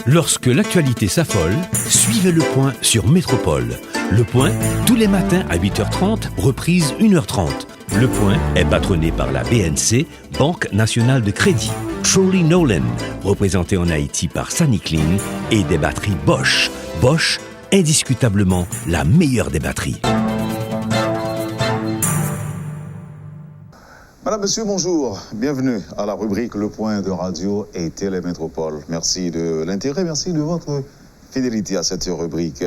Lorsque l'actualité s'affole, suivez Le Point sur Métropole. Le Point, tous les matins à 8h30, reprise 1h30. Le Point est patronné par la BNC, Banque Nationale de Crédit. Trolley Nolan, représenté en Haïti par Sunny Clean, et des batteries Bosch. Bosch, indiscutablement la meilleure des batteries. Madame, Monsieur, bonjour. Bienvenue à la rubrique Le Point de Radio et Télémétropole. Merci de l'intérêt, merci de votre fidélité à cette rubrique.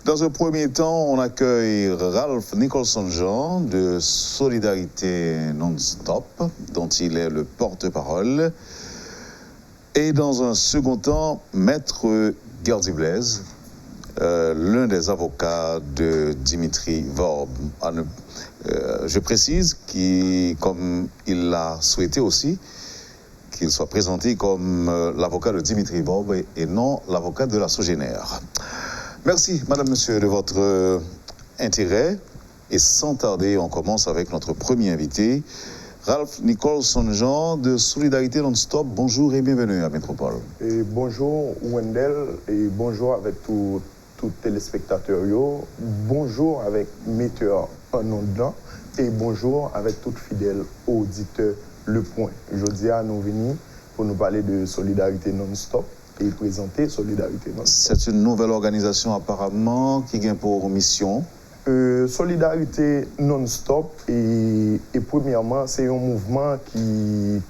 Dans un premier temps, on accueille Ralph Nicholson-Jean de Solidarité Non-Stop, dont il est le porte-parole. Et dans un second temps, Maître Gardy Blaise, l'un des avocats de Dimitri Vorb. Je précise comme il l'a souhaité aussi, qu'il soit présenté comme l'avocat de Dimitri Vorb et non l'avocat de la Sogénère. Merci, Madame, Monsieur, de votre intérêt. Et sans tarder, on commence avec notre premier invité, Ralph Nicholson-Jean de Solidarité Non-Stop. Bonjour et bienvenue à Métropole. Et bonjour Wendell et bonjour avec tous téléspectateurs. Bonjour avec Metteur en nom dedans et bonjour avec tout fidèle auditeur Le Point. Aujourd'hui, nous venons pour nous parler de Solidarité Non-Stop et présenter Solidarité Non-Stop. C'est une nouvelle organisation apparemment qui a pour mission. Solidarité Non-Stop et premièrement, c'est un mouvement qui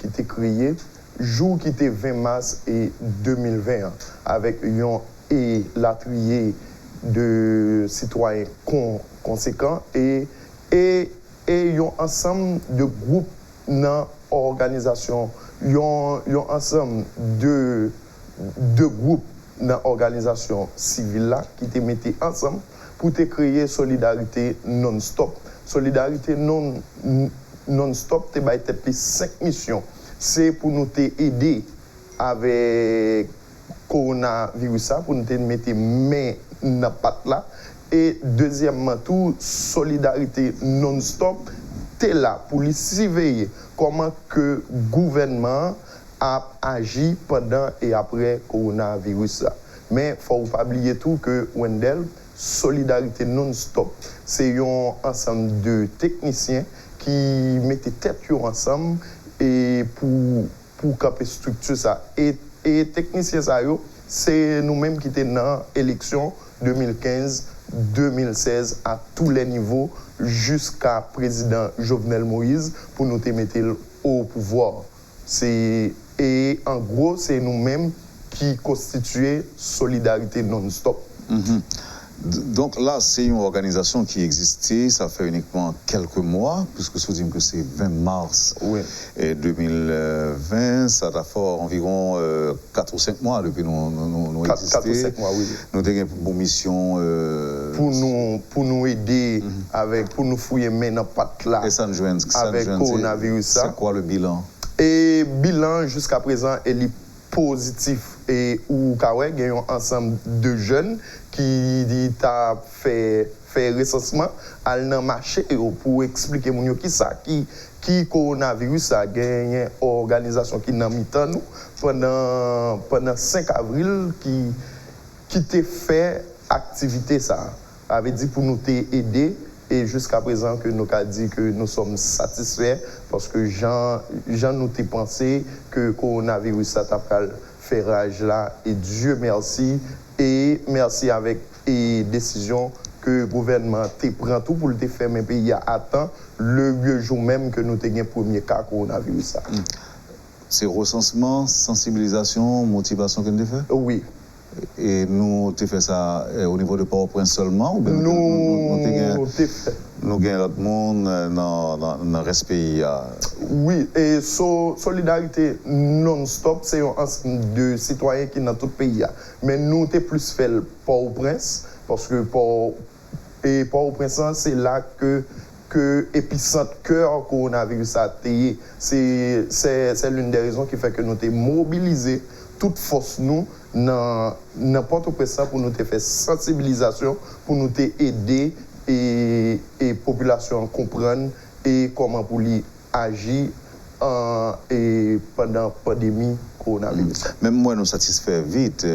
était créé jour qui était 20 mars et 2020 avec et l'appui de citoyens conséquents et un ensemble de groupes dans l'organisation, un ensemble de groupes dans l'organisation civile là qui te mettaient ensemble pour te créer Solidarité Non-Stop. Solidarité Non-Stop te baille peut-être 5 missions. C'est pour nous aider avec coronavirus, pour nous mettre main dans la patte là. Et deuxièmement, tout Solidarité Non-Stop, t'es là pour surveiller comment que le gouvernement a agi pendant et après coronavirus. Mais il ne faut pas oublier tout que Wendell, Solidarité Non-Stop, c'est un ensemble de techniciens qui mettent tête ensemble et pour camper structure ça. Et techniciens ça, c'est nous-mêmes qui étions dans l'élection 2015-2016 à tous les niveaux jusqu'à président Jovenel Moïse pour nous mettre au pouvoir. Et en gros, c'est nous-mêmes qui constituons Solidarité Non-Stop. Mm-hmm. Donc là, c'est une organisation qui existait, ça fait uniquement quelques mois, puisque je vous dis que c'est 20 mars 2020, ça a fait environ 4 ou 5 mois depuis nous existons. 4 ou 5 mois, oui. Nous avons pour mission... Pour nous aider, pour nous fouiller maintenant patte là, et ça nous joint, avec le coronavirus. C'est quoi le bilan? Et bilan, jusqu'à présent, il est positif. Et où il y a un ensemble de jeunes qui ont fait recensement à le marché pour expliquer qui coronavirus a gagné une organisation qui n'a mis nous pendant 5 avril qui t'a fait activité ça avait dit pour nous aider et jusqu'à présent que nous avons dit que nous sommes satisfaits parce que Jean nous a pensé que coronavirus a fait rage là et Dieu merci et merci avec les décisions que le gouvernement prend tout pour le faire mais pays attend le jour même que nous avons le premier cas coronavirus. C'est recensement, sensibilisation, motivation que nous avons fait? Oui. Et nous avons fait ça au niveau de Port-au-Prince seulement ou bien nous gagnons l'autre monde dans le reste pays? Oui, et Solidarité Non-Stop, c'est un ensemble de citoyens qui sont dans tout le pays. Mais nous avons plus fait Port-au-Prince, parce que Port-au-Prince, c'est là que épicentre cœur coronavirus a été. C'est l'une des raisons qui fait que nous avons mobilisé toute force nous dans Port-au-Prince pour nous faire sensibilisation, pour nous aider et population comprendre et comment pour lui agir et pendant la pandémie coronavirus. Même moi, nous satisfait vite,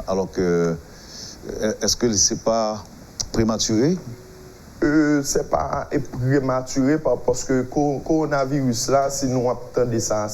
alors que, est-ce que ce n'est pas prématuré? C'est pas prématuré parce que le coronavirus là, si nous attendons ça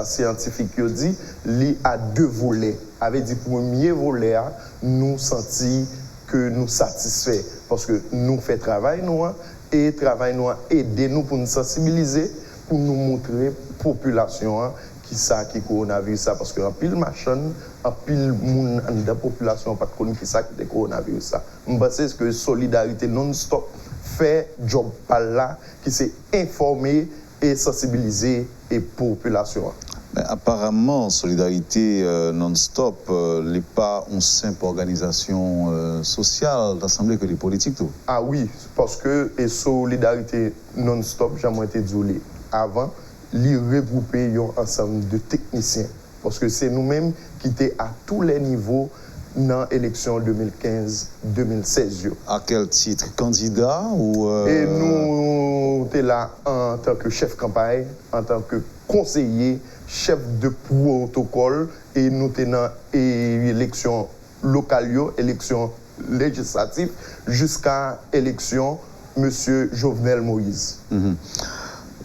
scientifique dit, il a deux volets. Avec du premier volet, nous sentons que nous satisfaits parce que nous faisons travail nous et travail nous aide nous pour nous sensibiliser, pour nous montrer population qui ça qui coronavirus ça parce que en pile machin en pile monde dans la population pas connaît qui ça qui est coronavirus ça. Je pense que solidarité non-stop fait job par là qui c'est informer et sensibiliser les populations. Mais apparemment, Solidarité non-stop n'est pas une simple organisation sociale, d'assemblée que les politiques. Tout. Ah oui, parce que et Solidarité non-stop, j'ai été dit avant, les regrouper un ensemble de techniciens. Parce que c'est nous-mêmes qui étions à tous les niveaux dans l'élection 2015-2016. À quel titre? Candidat ou Et nous étions là en tant que chef campagne, en tant que conseiller, chef de protocole, et nous étions dans l'élection locale, élection législative, jusqu'à l'élection M. Jovenel Moïse. Mm-hmm.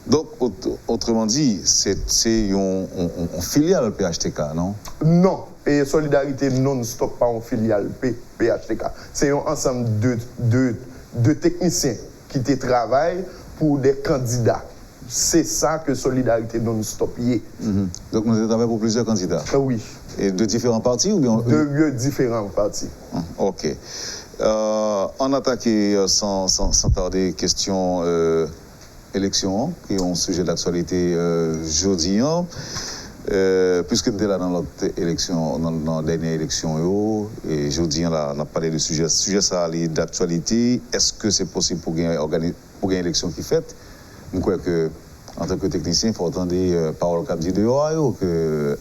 Donc, autrement dit, c'est une filiale PHTK, non? Non. Et Solidarité non-stop pas en filiale PHTK. C'est un ensemble de techniciens qui travaillent pour des candidats. C'est ça que Solidarité non-stop y est. Mm-hmm. Donc, nous travaillons pour plusieurs candidats? Oui. Et de différents partis ou bien? De différents partis. OK. On attaque sans tarder question élection, qui est un sujet d'actualité jeudi. Puisque nous sommes là dans notre élection, dans la dernière élection, et jeudi, on a parlé de sujet. Ce sujet, ça d'actualité. Est-ce que c'est possible pour gagner une élection qui est faite? Je crois que, en tant que technicien, il faut entendre parole cap dit dehors que,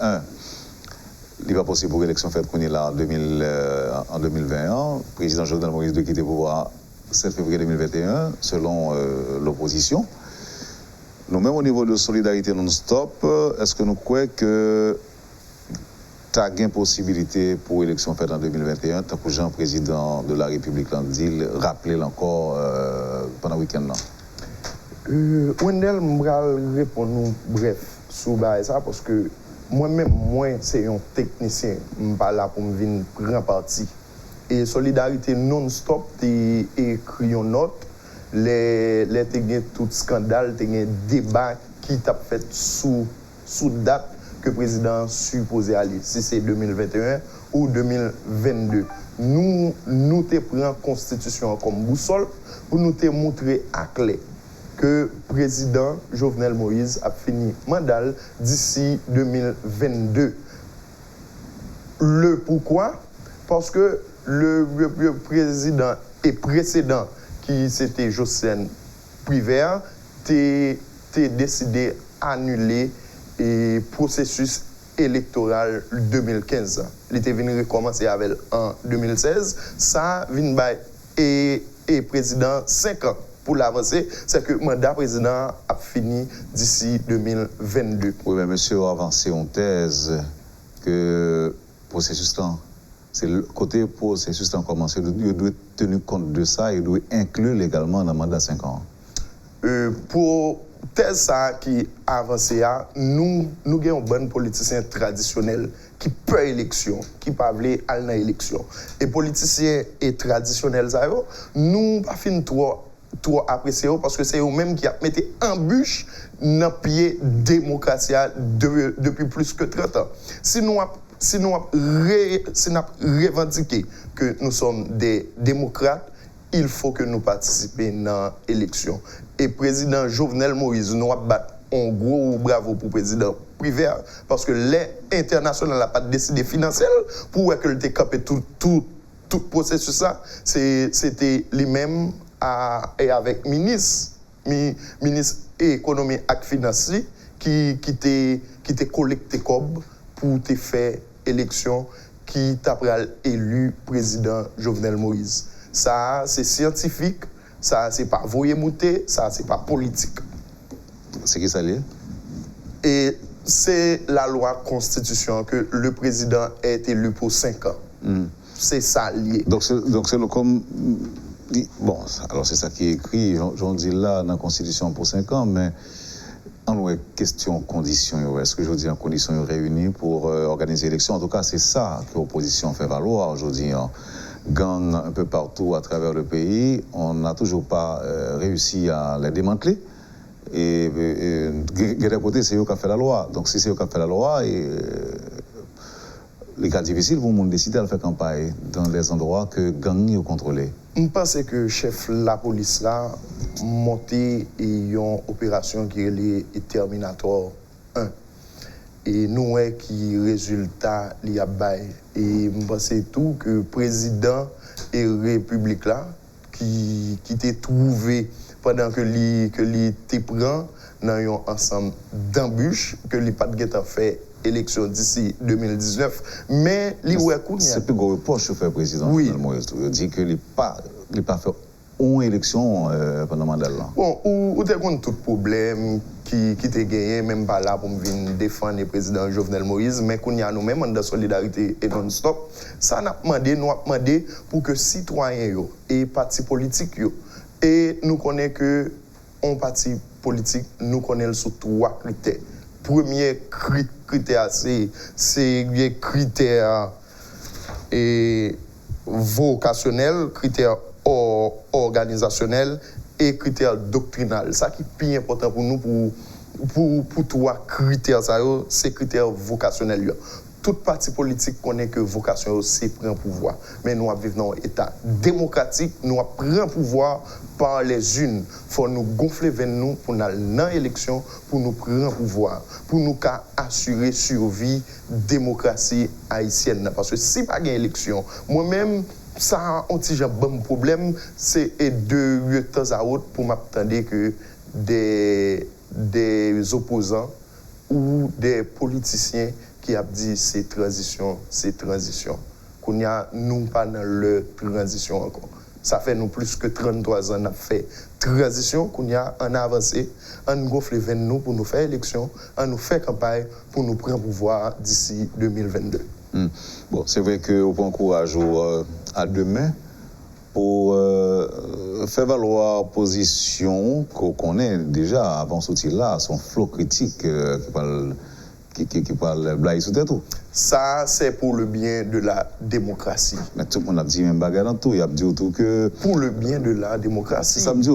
il n'est pas possible pour l'élection faite qu'on est là en 2021. Le président Jovenel Moïse doit quitter le pouvoir le 7 février 2021, selon l'opposition. Nous-mêmes, au niveau de Solidarité non-stop, est-ce que nous croyons que tu as une possibilité pour l'élection faite en 2021, tant que Jean, président de la République, l'a dit, rappeler encore pendant le week-end? Wendel, je vais répondre bref sur ça parce que moi-même, c'est un technicien. Je ne suis pas là pour me venir prendre parti. Et Solidarité non-stop, tu écrit une note. Les tout scandale, les débat qui t'a fait sous date que le président supposé aller, si c'est 2021 ou 2022. Nous te prenons la Constitution comme boussole pour nous te montrer à clé que le président Jovenel Moïse a fini mandat d'ici 2022. Le pourquoi? Parce que le président et précédent, qui c'était Jocelyne Privert, t'es décidé d'annuler le processus électoral 2015. Il était venu recommencer avec en 2016. Ça vient et président 5 ans pour l'avancer. C'est que le mandat président a fini d'ici 2022. Oui, mais monsieur a avancé en thèse que le processus là. C'est le côté processus qui a commencé. Il doit tenir compte de ça, il doit inclure légalement dans le mandat 5 ans. Pour tel ça qui avance, nous avons un bon politicien traditionnel qui peut élection, qui peut aller à l'élection. Et politiciens et traditionnels, nous ne pas trop apprécier parce que c'est eux-mêmes qui ont mis en bûche dans le pied démocratie depuis plus que 30 ans. Si nous revendiquons que nous sommes des démocrates, il faut que nous participions dans l'élection. Et le président Jovenel Moïse, nous avons battu un gros bravo pour le président Privert, parce que l'international n'a pas décidé financier pour que le capé tout processus. C'était lui-même et avec ministre économie et financier qui t'a collecté comme pour te faire élection qui t'a élu président Jovenel Moïse. Ça, c'est scientifique, ça, c'est pas voyer mouter, ça, c'est pas politique. C'est qui ça lié? Et c'est la loi constitution que le président est élu pour 5 ans. C'est ça lié. Donc c'est comme... Bon, alors c'est ça qui est écrit, j'en dis là, dans la Constitution pour 5 ans, mais en question conditions, est-ce que je veux dire conditions réunies pour organiser l'élection? En tout cas, c'est ça que l'opposition fait valoir aujourd'hui. Gang un peu partout à travers le pays, on n'a toujours pas réussi à les démanteler. Et de l'autre côté, c'est eux qui ont fait la loi. Donc si c'est eux qui ont fait la loi, les cas difficiles vont décider de faire campagne dans les endroits que gang est contrôlé. Je pense que le chef de la police là monté une opération qui est Terminator 1. Et nous qui résultat li a bay. Et je pense tout que le président et la République là qui t'est trouvé pendant que li te prend dans un ensemble d'embûches que li pas de fait élection d'ici 2019, mais li c'est plus gros reproche au fait président. Oui. Il dit que il pas fait une élection pendant le mandat là. Bon, ou te compte tout problème qui te gagné même pas là pour venir défendre le président Jovenel Moïse, mais qu'on y a nous-mêmes dans solidarité et non-stop, ça n'a demandé pour que citoyens yo et partis politiques yo et nous connaissons que un parti politique nous connaît sur 3 critères. Premier critère, c'est les critères vocationnels, critères organisationnels et critères doctrinaux. Ça qui est plus important pour nous, pour 3 critères, c'est critères vocationnels. Tout parti politique connaît que vocation c'est prendre pouvoir. Mais nous vivons dans un État démocratique, nous prenons pouvoir par les unes. Il faut nous gonfler vers nous pour aller dans l'élection, pour nous prendre pouvoir, pour nous assurer survie démocratie haïtienne. Parce que si pas une élection, moi-même, ça a un petit bon problème, c'est de temps à autre pour m'attendre que des opposants ou des politiciens qui a dit c'est transition. Qu'on y a nous pas dans leur transition encore. Ça fait nous plus que 33 ans on a fait transition, qu'on y a en avancé, on gonfle vers nous pour nous faire élection, on nous fait campagne pour nous prendre pouvoir d'ici 2022. Bon, c'est vrai qu'on prend courage à demain pour faire valoir position qu'on connaît déjà avant ce là, son flot critique qui parle blague sur tout. Ça, c'est pour le bien de la démocratie. Mais tout le monde a dit même bagarre dans tout. Il a dit tout que... Pour le bien de la démocratie. Ça me dit,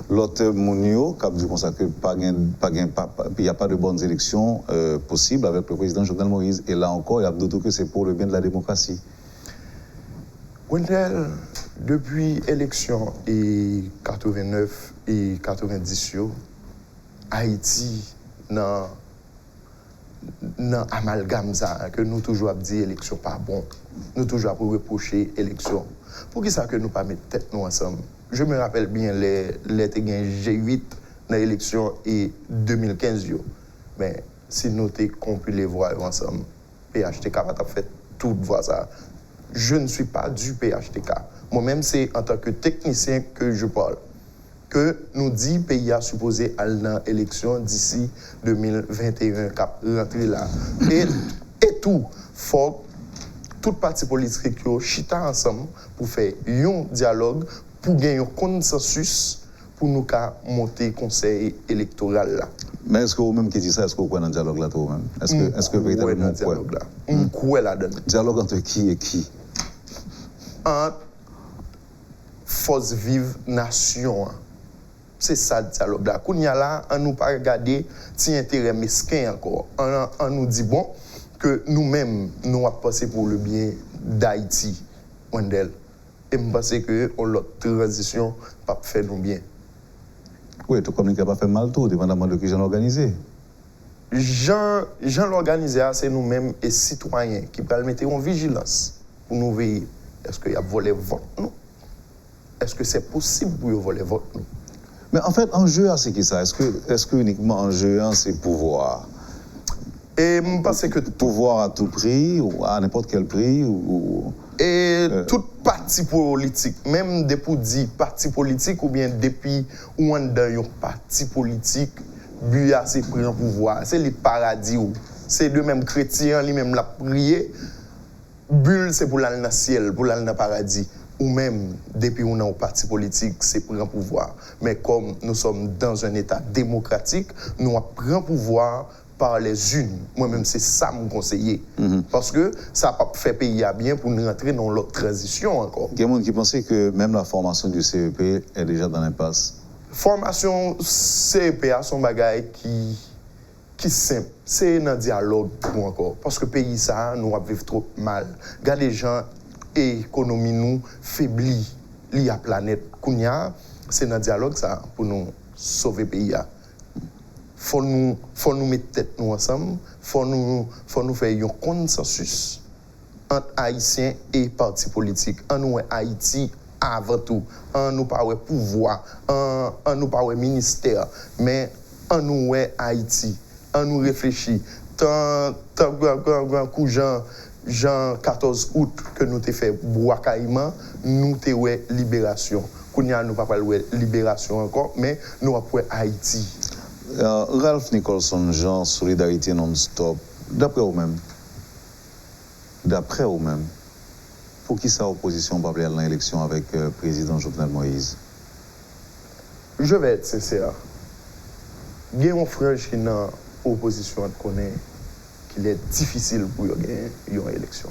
l'autre Mounio, qui a dit comme ça que il n'y a pas de bonnes élections possibles avec le président Jovenel Moïse. Et là encore, il a dit tout que c'est pour le bien de la démocratie. Wendell, depuis l'élection et 89 et 90, Haïti, dans amalgame ça que nous toujours dit élection pas bon, nous toujours pour reprocher élection. Pour qui ça que nous pas mettre tête nous ensemble? Je me rappelle bien les G8 dans l'élection et 2015 mais si nous t'es compilé voir ensemble, PHTK va fait tout voir ça. Je ne suis pas du PHTK. Moi-même c'est en tant que technicien que je parle. Que nous dit pays a supposé aller dans l'élection d'ici 2021 cap rentrer là et tout faut tout parti politique qui chita ensemble pour faire un dialogue pour gagner un consensus pour nous monter conseil électoral là. Mais est-ce que vous-même qui dit ça, est-ce que vous croyez dans le dialogue là vous-même? Est-ce que véritablement dialogue là? On croit là-dedans. Dialogue entre qui et qui? Entre force vive nation. C'est ça le dialogue là. Qu'on y a là, on nous pas regarder si intérêt mesquin encore. On nous dit bon que nous-mêmes nous avons passé pour le bien d'Haïti, Wendell. Et je pense que l'autre transition pas fait nous bien. Oui, tout comme il n'a pas fait mal tout, dépendamment de qui j'en organisé. Jean l'organisé, c'est nous-mêmes et citoyens qui peuvent mettre en vigilance pour nous veiller. Est-ce qu'il y a volé vote nous? Est-ce que c'est possible pour voler vote nous? Mais en fait, enjeu, c'est qui ça? Est-ce que uniquement enjeu, c'est pouvoir? Et je pense que pouvoir à tout prix, ou à n'importe quel prix, tout parti politique, même depuis dit parti politique, ou bien depuis où on dans un parti politique, Buya c'est prendre pouvoir, c'est le paradis. C'est de même chrétien, lui-même l'a prié. Bulle, c'est pour l'aller dans le ciel, pour l'aller dans le paradis. Ou même, depuis qu'on est au parti politique, c'est prendre pouvoir. Mais comme nous sommes dans un État démocratique, nous prenons pouvoir par les unes. Moi-même, c'est ça mon conseiller. Parce que ça n'a pas fait pays à bien pour nous rentrer dans l'autre transition encore. Il y a des gens qui pensaient que même la formation du CEP est déjà dans l'impasse. Formation CEP a son bagage qui simple. C'est un dialogue pour encore. Parce que le pays, ça, nous vivons trop mal. Regardez les gens et l'économie nous faiblit. Lié à la planète. C'est un dialogue ça pour nous sauver le pays. Faut nous mettre tête nous ensemble. Faut nous faire un consensus entre Haïtiens et partis politiques. En nous Haïti avant tout. En nous pas pouvoir. En nous pas ministère. Mais en nous Haïti. En nous réfléchir. Tant grand coup Jean 14 août que nous t'ai fait bois caïman, nous t'ai ouais libération. Kounya nous pas parler libération encore, mais nous après Haïti. Ralph Nicholson, Jean, solidarité non-stop. D'après vous-même, pour qui ça opposition va aller à l'élection avec le président Jovenel Moïse? Je vais être sincère. Il y a un frère qui est dans l'opposition connaît qu'il est difficile pour gagner une élection.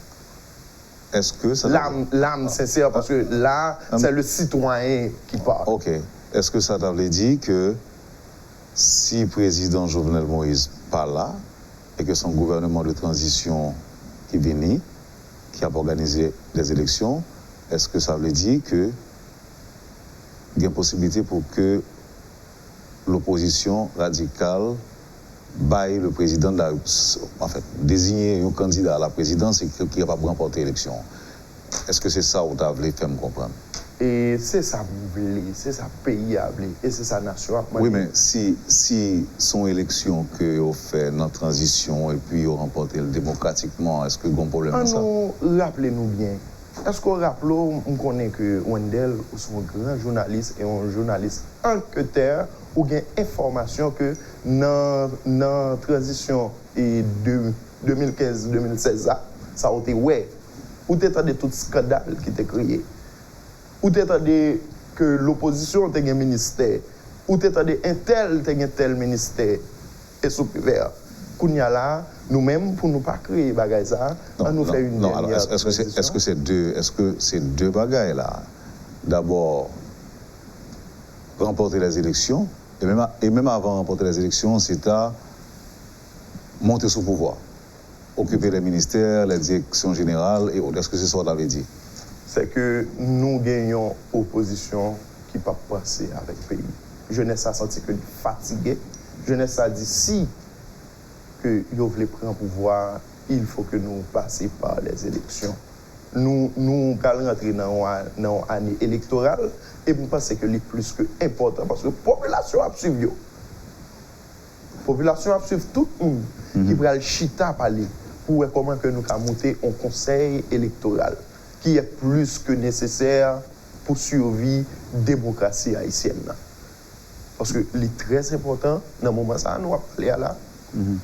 Est-ce que ça... L'âme sincère, parce que là, c'est le citoyen qui parle. Ok. Est-ce que ça t'avait dit que si le président Jovenel Moïse pas là, et que son gouvernement de transition qui vient, qui a organisé des élections, est-ce que ça veut dire que il y a une possibilité pour que l'opposition radicale baille le président de la... En fait, désigner un candidat à la présidence et qui est capable de remporter l'élection. Est-ce que c'est ça que tu as voulu faire me comprendre? Et c'est ça c'est ça pays a voulu, et c'est ça nation. Oui, mais si son élection que vous fait dans la transition et puis vous remportez démocratiquement, est-ce que vous avez un problème avec ça? Rappelez-nous bien. Est-ce qu'on rappelle, on connaît que Wendell est un grand journaliste et un journaliste enquêteur ou bien information que dans la transition de 2015-2016, ça a été ouais. Ou t'entendez tout scandale qui était créé. Ou t'entendez que l'opposition a un ministère. Ou t'entendez un tel ministère et sous-privé. Kounya là, nous-mêmes, pour ne pas créer des bagages, on nous fait une alors, est-ce que c'est deux bagages là? D'abord, remporter les élections, et même avant de remporter les élections, c'est à monter sous pouvoir, occuper les ministères, les directions générales et autres. Est-ce que c'est ça que vous avez dit? C'est que nous gagnons opposition qui ne peut pas passer avec le pays. Jeunesse a senti que fatigué. Jeunesse a dit si que vous voulez prendre pouvoir, il faut que nous passions par les élections. Nous allons rentrer dans une année électorale et je pense que c'est plus que important parce que la population a suivi. La population a suivi tout le monde qui va le chita parler pour voir comment que nous allons monter un conseil électoral qui est plus que nécessaire pour survivre la démocratie haïtienne. Parce que c'est très important, dans le moment où nous allons parler là,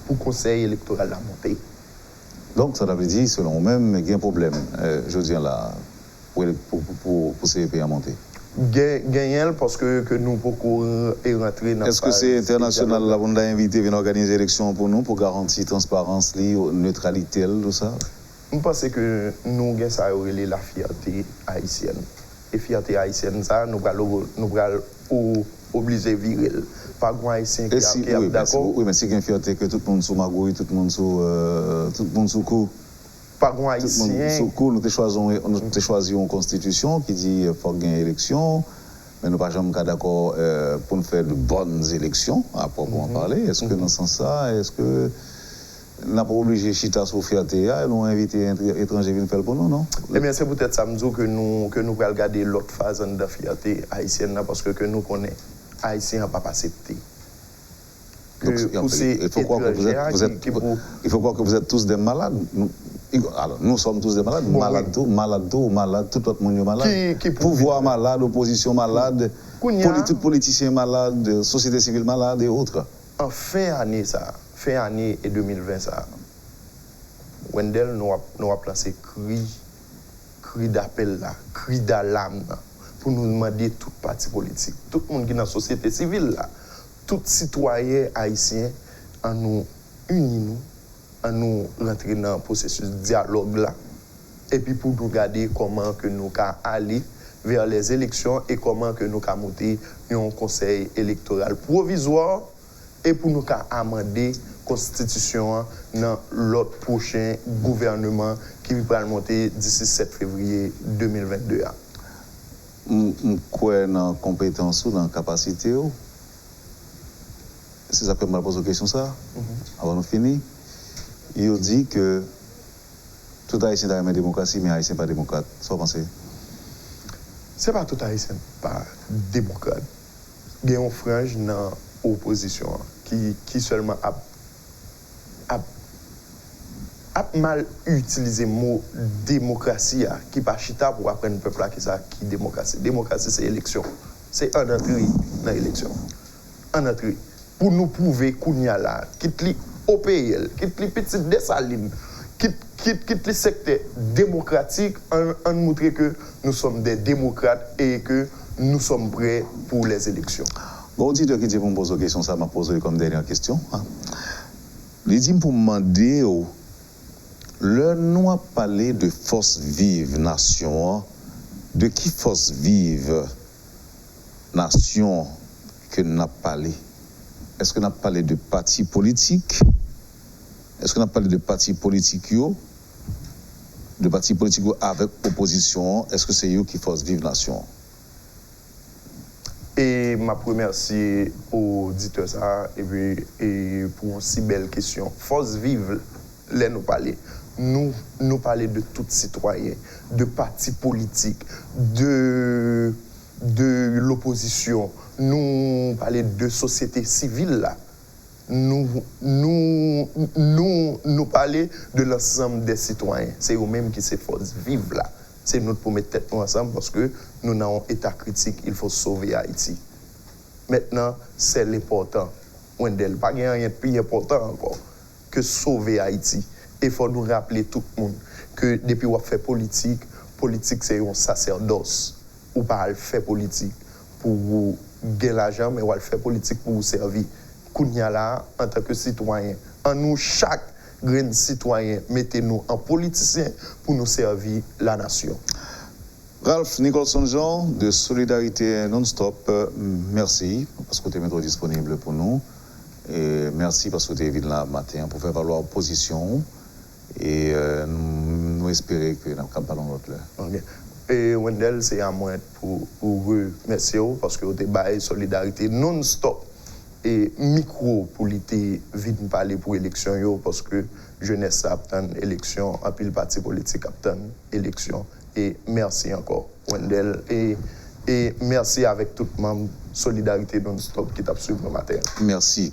pour le conseil électoral la monter. Donc, ça veut dire, selon vous-même, il y a un problème, je dis là, pour ces pays à monter. Gagner parce que nous pouvons rentrer dans... Est-ce que c'est international, là, on a invité à venir organiser l'élection pour nous, pour garantir transparence, neutralité, tout ça? Je pense que nous avons ça la fierté haïtienne. Et fierté haïtienne, ça, nous allons obliger virer. Pas grand haïtien qui est d'accord. Oui, mais c'est une fierté que tout le monde sous magouille, tout le monde sous coup. Pas grand haïtien. Tout le monde sous coup, nous avons choisi une constitution qui dit qu'il faut gagner une élection, mais nous ne sommes pas d'accord pour nous faire de bonnes élections, à proprement parler. Est-ce que dans ce sens-là, est-ce que nous n'avons pas obligé Chita sur fierté, et nous avons invité un étranger à faire pour nous, non? Eh bien, c'est peut-être ça que nous allons regarder l'autre phase de la fierté haïtienne, parce que nous connaissons. Haïtiens n'ont pas accepté. Il faut croire que vous êtes tous des malades. Alors, nous sommes tous des malades. Malades, tout le monde est malade. Pouvoir malade, opposition malade, politiciens malades, société civile malade et autres. en fin année et 2020 ça, Wendell nous a placé cri d'appel là, cri d'alarme là, pour nous demander tout parti politique, tout le monde qui est dans la société civile là, tout citoyen haïtien en nous unir, en nous rentrer dans le processus de dialogue là, et puis pour nous regarder comment que nous allons aller vers les élections et comment que nous allons monter un conseil électoral provisoire et pour nous amender la constitution dans l'autre prochain gouvernement qui va monter d'ici 7 février 2022. Quoi dans compétence ou dans capacité ou si ça peut me poser une question ça avant de finir, il dit que tout haïtien est la démocratie mais haïtien pas démocrate. Ça vous pensez? C'est pas tout haïtien pas démocrate. Il y a une frange dans l'opposition qui seulement a mal utilisé le mot démocratie qui pas chita pour apprendre le peuple qui ça qui démocratie. Démocratie c'est élection. C'est un entrée dans l'élection. Un entrée pour nous prouver qu'on y a là, quitte li OPL, quitte li petit Dessalines, quitte le secteur démocratique, en montrer que nous sommes des démocrates et que nous sommes prêts pour les élections. Bon, auditeur qui dit pour me poser une question, ça m'a posé comme dernière question. Il dit pour me demander, le nous a parlé de force vive nation, de qui force vive nation que nous avons parlé? Est-ce qu'on a parlé de partis politiques? Est-ce qu'on a parlé de partis politiques de partis politiques avec opposition? Est-ce que c'est eux qui force vive nation? Et ma première c'est aux auditeurs ça et pour une si belle question. Force vive, là nous parler. Nous parler de tout citoyen, de partis politiques, de l'opposition. Nous parler de société civile là. Nous parler de l'ensemble des citoyens. C'est eux-mêmes qui se force vive là. C'est notre pour mettre tête ensemble parce que nous avons un état critique, il faut sauver Haïti. Maintenant, c'est l'important. Wendell, pas rien de plus important encore que sauver Haïti. Et il faut nous rappeler tout le monde que depuis qu'on fait politique c'est un sacerdoce. Ou pas le faire politique pour gagner l'argent, mais on le faire politique pour vous servir. Kounya là, en tant que citoyen, en nous, chaque grain citoyen, mettez-nous en politicien pour nous servir la nation. Ralph Nicholson-Jean de Solidarité Non-Stop, merci parce que tu es disponible pour nous. Et merci parce que tu es venu là matin pour faire valoir position. Et nous espérons que nous ne pas dans l'autre là. Okay. Et Wendell, c'est à moi pour remercier parce que vous avez Solidarité Non-Stop. Et micro pour l'été vite parler pour élection parce que jeunesse a obtenu élection en pile parti politique a obtenu élection et merci encore Wendell et merci avec tout le monde Solidarité Non-Stop qui t'a suivi le matin. Merci.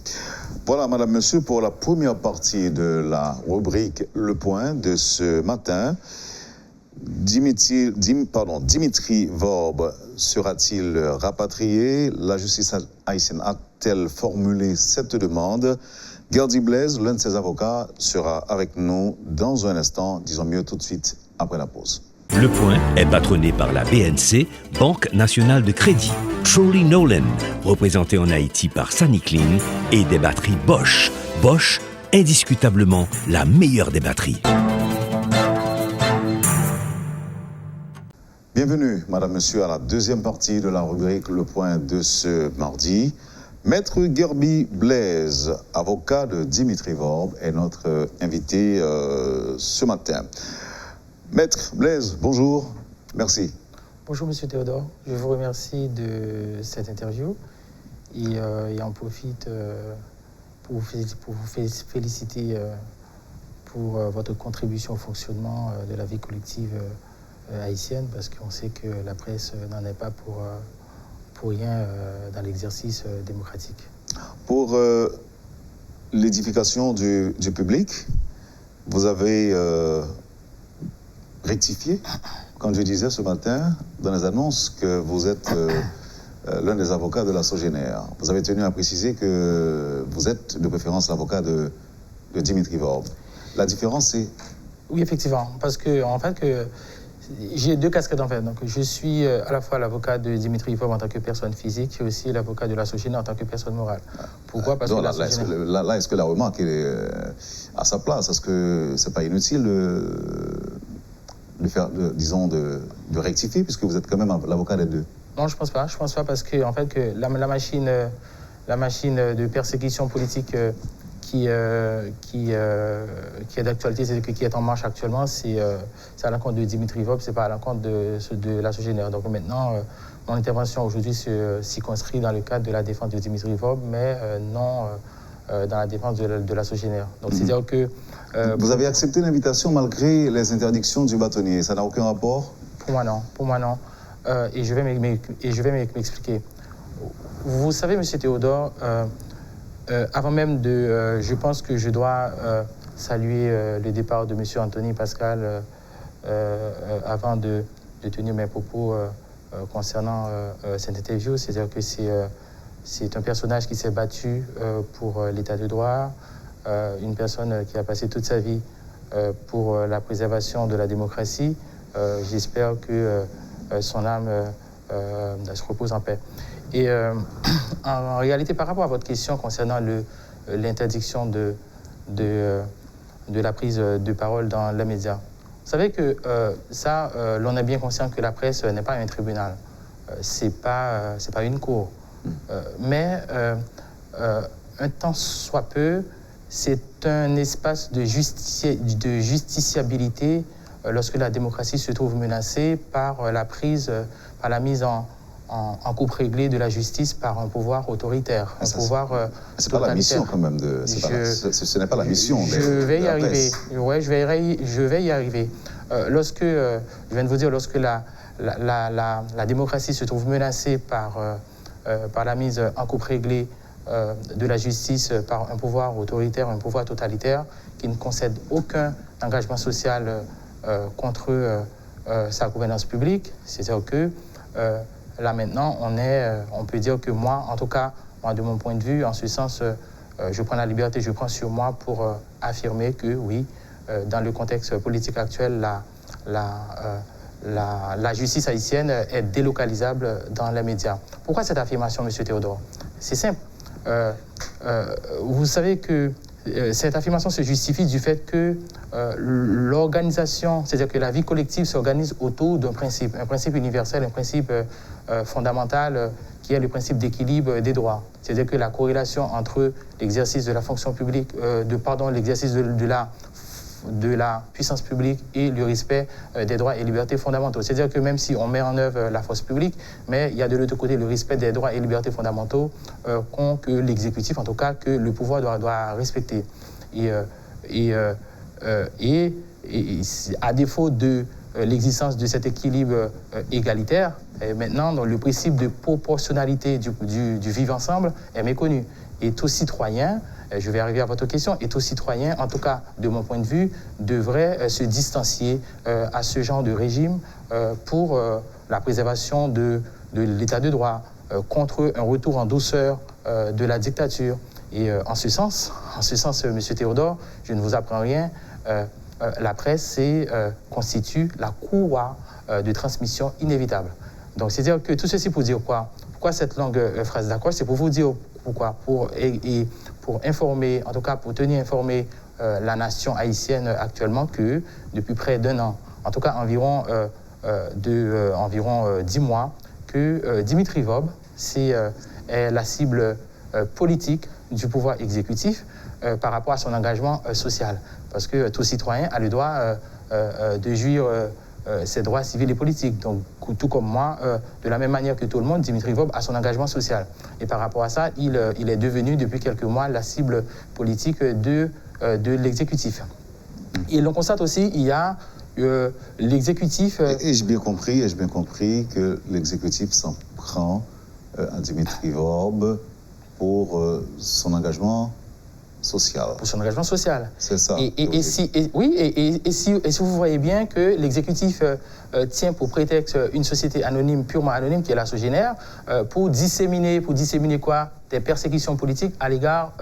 Voilà madame monsieur pour la première partie de la rubrique Le Point de ce matin. Dimitri Vorbe sera-t-il rapatrié? La justice haïtienne a-t-elle formulé cette demande? Gerdy Blaise, l'un de ses avocats, sera avec nous dans un instant, disons mieux tout de suite après la pause. Le Point est patronné par la BNC, Banque nationale de crédit, Trolley Nolan, représenté en Haïti par Sunny Clean, et des batteries Bosch. Bosch, indiscutablement la meilleure des batteries. Bienvenue, madame, monsieur, à la deuxième partie de la rubrique Le Point de ce mardi. Maître Gerdy Blaise, avocat de Dimitri Vorbe, est notre invité ce matin. Maître Blaise, bonjour, merci. Bonjour, monsieur Théodore. Je vous remercie de cette interview et en profite pour vous féliciter pour votre contribution au fonctionnement de la vie collective haïtienne, parce qu'on sait que la presse n'en est pas pour rien dans l'exercice démocratique. Pour l'édification du public, vous avez rectifié, quand je disais ce matin dans les annonces que vous êtes l'un des avocats de la Sogénère. Vous avez tenu à préciser que vous êtes de préférence l'avocat de Dimitri Vorbe. La différence, c'est... Oui, effectivement, parce que en fait, j'ai deux casquettes en fait. Donc, je suis à la fois l'avocat de Dimitri Vorbe en tant que personne physique et aussi l'avocat de la Sogénère en tant que personne morale. Pourquoi? Parce donc, que est-ce que la remarque est à sa place? Est-ce que c'est pas inutile de rectifier, puisque vous êtes quand même l'avocat des deux? Non, je pense pas. Je pense pas parce que en fait que la machine de persécution politique qui est d'actualité, c'est-à-dire qui est en marche actuellement, c'est à l'encontre de Dimitri Vorbe, c'est pas à l'encontre de la Sogénère. Donc maintenant, mon intervention aujourd'hui se circonscrit dans le cadre de la défense de Dimitri Vorbe, mais non dans la défense de la Sogénère. Donc c'est-à-dire que vous avez accepté l'invitation malgré les interdictions du bâtonnier. Ça n'a aucun rapport? Pour moi, non. Pour moi, non. Et je vais m'expliquer. Vous savez, M. Théodore, avant même je pense que je dois saluer le départ de M. Anthony Pascal avant de tenir mes propos concernant cette interview. C'est-à-dire que c'est un personnage qui s'est battu pour l'état de droit, une personne qui a passé toute sa vie pour la préservation de la démocratie. J'espère que son âme se repose en paix. Et en réalité, par rapport à votre question concernant l'interdiction de la prise de parole dans les médias, vous savez que l'on est bien conscient que la presse n'est pas un tribunal, c'est pas une cour. Mais un tant soit peu, c'est un espace de justiciabilité lorsque la démocratie se trouve menacée par la mise en coupe réglée de la justice par un pouvoir autoritaire, un pouvoir c'est pas la mission quand même ce n'est pas la mission. Je vais y arriver. Ouais, je vais y arriver. Lorsque je viens de vous dire, lorsque la démocratie se trouve menacée par la mise en coupe réglée de la justice par un pouvoir autoritaire, un pouvoir totalitaire qui ne concède aucun engagement social contre sa gouvernance publique, c'est-à-dire que là maintenant, on peut dire que moi, en tout cas, moi, de mon point de vue, en ce sens, je prends la liberté, je prends sur moi pour affirmer que oui, dans le contexte politique actuel, la justice haïtienne est délocalisable dans les médias. Pourquoi cette affirmation, M. Théodore? C'est simple. Vous savez que cette affirmation se justifie du fait que l'organisation, c'est-à-dire que la vie collective s'organise autour d'un principe, un principe universel, un principe fondamental qui est le principe d'équilibre des droits. C'est-à-dire que la corrélation entre l'exercice de la fonction publique, l'exercice de la puissance publique et le respect des droits et libertés fondamentaux. C'est-à-dire que même si on met en œuvre la force publique, mais il y a de l'autre côté le respect des droits et libertés fondamentaux que l'exécutif, en tout cas, que le pouvoir doit respecter. Et à défaut de l'existence de cet équilibre égalitaire, maintenant, le principe de proportionnalité du vivre ensemble est méconnu. Et tout citoyen, je vais arriver à votre question, et tout citoyen, en tout cas de mon point de vue, devrait se distancier à ce genre de régime pour la préservation de l'état de droit, contre un retour en douceur de la dictature. Et en ce sens, M. Théodore, je ne vous apprends rien, la presse constitue la courroie de transmission inévitable. Donc c'est-à-dire que tout ceci pour dire quoi? Pourquoi cette longue phrase d'accroche? C'est pour vous dire pourquoi, pour informer, en tout cas pour tenir informée la nation haïtienne actuellement que depuis près d'un an, en tout cas environ 10 mois, que Dimitri Vorbe est la cible politique du pouvoir exécutif par rapport à son engagement social. Parce que tout citoyen a le droit de jouir ses droits civils et politiques. Donc, tout comme moi, de la même manière que tout le monde, Dimitri Vorbe a son engagement social. Et par rapport à ça, il est devenu depuis quelques mois la cible politique de l'exécutif. Et l'on constate aussi, il y a l'exécutif... Ai-je bien compris que l'exécutif s'en prend à Dimitri Vorbe pour son engagement social. Pour son engagement social. C'est ça. Et si vous voyez bien que l'exécutif tient pour prétexte une société anonyme, purement anonyme, qui est la Sogénère, pour disséminer quoi? Des persécutions politiques à l'égard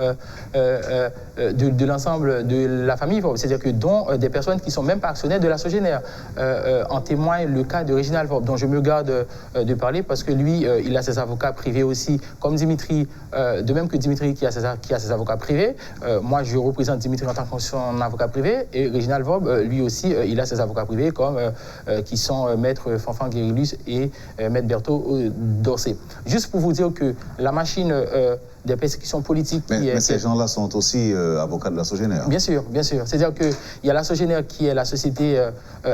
de l'ensemble de la famille, c'est-à-dire que dont des personnes qui ne sont même pas actionnaires de la Sogénère. En témoigne le cas de Réginald Faure, dont je me garde de parler parce que lui, il a ses avocats privés aussi, comme Dimitri, de même que Dimitri qui a ses avocats privés. Moi, je représente Dimitri en tant que son avocat privé, et Réginald Faure, lui aussi, il a ses avocats privés, comme qui sont Maître Fanfan Guérilus et Maître Berthaud Dorsey. Juste pour vous dire que la machine des persécutions politiques... Mais ces gens-là sont aussi avocats de la Sogénère. Bien sûr, bien sûr. C'est-à-dire qu'il y a la Sogénère qui est la société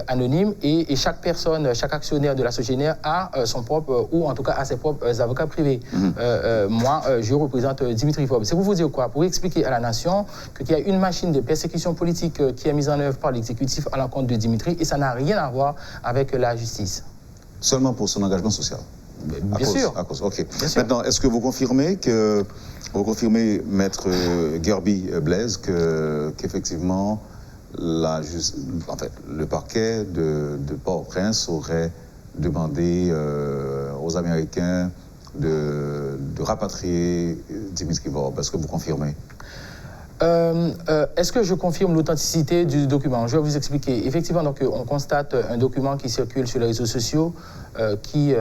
anonyme et chaque personne, chaque actionnaire de la Sogénère a son propre, ou en tout cas a ses propres avocats privés. Moi, je représente Dimitri Faure. C'est pour vous dire quoi? Pour expliquer à la nation qu'il y a une machine de persécution politique qui est mise en œuvre par l'exécutif à l'encontre de Dimitri et ça n'a rien à voir avec la justice. Seulement pour son engagement social? Bien sûr. À cause. OK. Bien sûr. Maintenant, est-ce que vous confirmez, Maître Gerby Blaise, qu'effectivement, le parquet de Port-au-Prince aurait demandé aux Américains de rapatrier Dimitri Faure? Est-ce que vous confirmez? Est-ce que je confirme l'authenticité du document? Je vais vous expliquer. Effectivement, donc, on constate un document qui circule sur les réseaux sociaux qui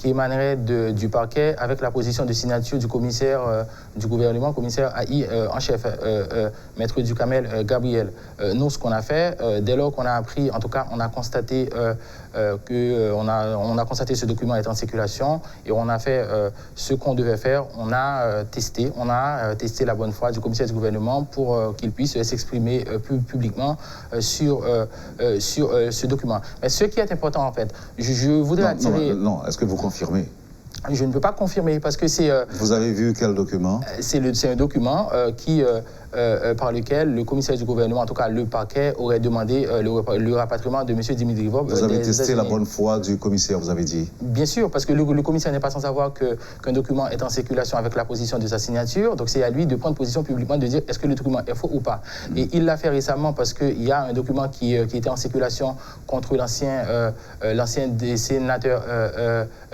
émanerait du parquet avec la position de signature du commissaire du gouvernement, commissaire AI en chef, Maître Ducamel Gabriel. Nous, ce qu'on a fait, dès lors qu'on a appris, en tout cas, on a constaté on a constaté ce document est en circulation et on a fait ce qu'on devait faire. On a testé la bonne foi du commissaire du gouvernement pour qu'il puisse s'exprimer publiquement sur ce document. Mais ce qui est important, en fait, je voudrais attirer... Non, est-ce que vous confirmez? Je ne peux pas confirmer parce que c'est... Vous avez vu quel document? C'est un document par lequel le commissaire du gouvernement, en tout cas le parquet, aurait demandé le rapatriement de M. Dimitri Faure. Vous avez testé la bonne foi du commissaire, vous avez dit? Bien sûr, parce que le commissaire n'est pas sans savoir qu'un document est en circulation avec la position de sa signature. Donc c'est à lui de prendre position publiquement, de dire est-ce que le document est faux ou pas. Et il l'a fait récemment parce qu'il y a un document qui était en circulation contre l'ancien sénateur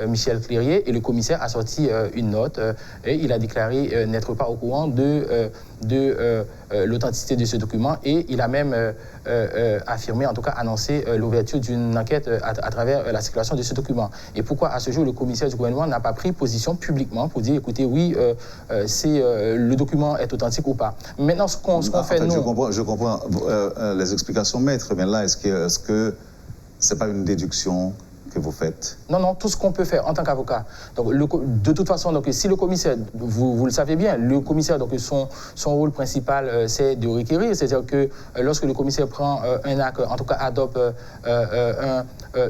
Michel Clérier. Et le commissaire a sorti une note et il a déclaré n'être pas au courant de l'authenticité de ce document et il a même affirmé, en tout cas annoncé l'ouverture d'une enquête à travers la circulation de ce document. Et pourquoi à ce jour le commissaire du gouvernement n'a pas pris position publiquement pour dire écoutez oui, le document est authentique ou pas. Maintenant ce qu'on fait nous... Je comprends les explications maîtres, mais là est-ce que c'est pas une déduction que vous faites? Non, tout ce qu'on peut faire en tant qu'avocat. Donc, de toute façon, donc, si le commissaire, vous le savez bien, le commissaire, donc, son rôle principal, c'est de requérir. C'est-à-dire que lorsque le commissaire prend un acte, en tout cas adopte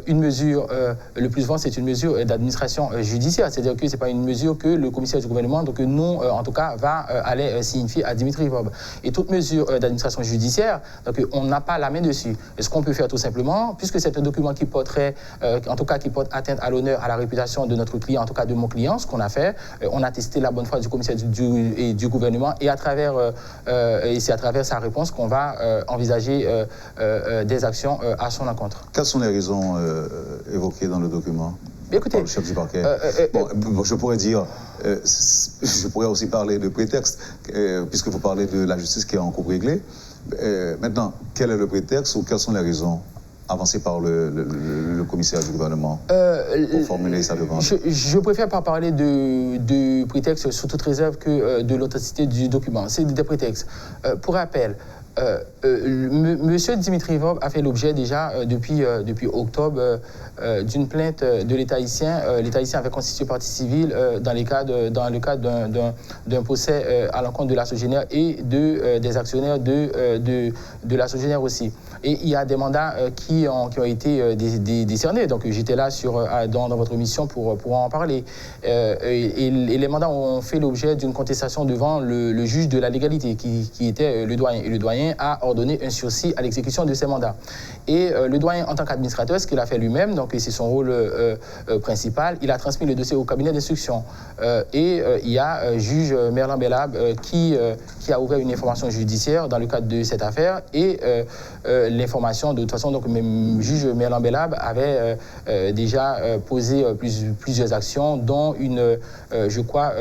une mesure, le plus souvent, c'est une mesure d'administration judiciaire. C'est-à-dire que ce n'est pas une mesure que le commissaire du gouvernement, donc nous, en tout cas, va aller signifier à Dimitri Faure. Et toute mesure d'administration judiciaire, donc, on n'a pas la main dessus. Et ce qu'on peut faire tout simplement, puisque c'est un document qui porterait... en tout cas qui porte atteinte à l'honneur, à la réputation de notre client, en tout cas de mon client, ce qu'on a fait, on a testé la bonne foi du commissaire du gouvernement et c'est à travers sa réponse qu'on va envisager des actions à son encontre. Quelles sont les raisons évoquées dans le document? Écoutez, par le chef du parquet? Je pourrais dire, je pourrais aussi parler de prétexte, puisque vous parlez de la justice qui est en cours réglée. Maintenant, quel est le prétexte ou quelles sont les raisons avancé par le commissaire du gouvernement pour formuler sa demande? Je préfère pas parler de prétexte sous toute réserve que de l'authenticité du document. C'est des prétextes. Pour rappel, Monsieur Dimitri Faure a fait l'objet déjà depuis octobre d'une plainte de l'État haïtien. L'État haïtien avait constitué partie civile dans le cadre d'un procès à l'encontre de la Sogénère et des actionnaires de la Sogénère aussi. Et il y a des mandats qui ont été décernés. Donc j'étais là dans votre émission pour en parler. Et les mandats ont fait l'objet d'une contestation devant le juge de la légalité, qui était le doyen. Et le doyen a ordonné un sursis à l'exécution de ces mandats. Et le doyen, en tant qu'administrateur, ce qu'il a fait lui-même, donc c'est son rôle principal, il a transmis le dossier au cabinet d'instruction. Et il y a juge Merlin Bellab qui a ouvert une information judiciaire dans le cadre de cette affaire. Et l'information, de toute façon, donc même juge Merlin Bellab avait déjà posé plusieurs actions, dont je crois,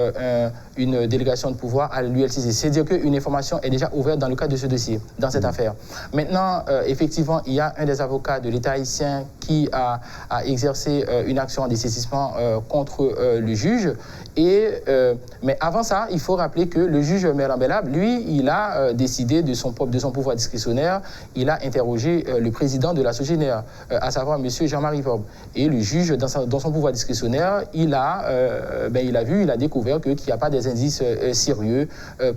une délégation de pouvoir à l'ULCC. C'est-à-dire qu'une information est déjà ouverte dans le cadre de ce dossier, dans cette affaire. Maintenant, effectivement, il y a un des avocats de l'État haïtien qui a exercé une action en dessaisissement contre le juge. Mais avant ça, il faut rappeler que le juge Merlin Bellab, lui, il a décidé de son pouvoir discrétionnaire, il a interrogé le président de la SOGENER, à savoir M. Jean-Marie Vob. Et le juge, dans son pouvoir discrétionnaire, il a découvert qu'il n'y a pas des indices sérieux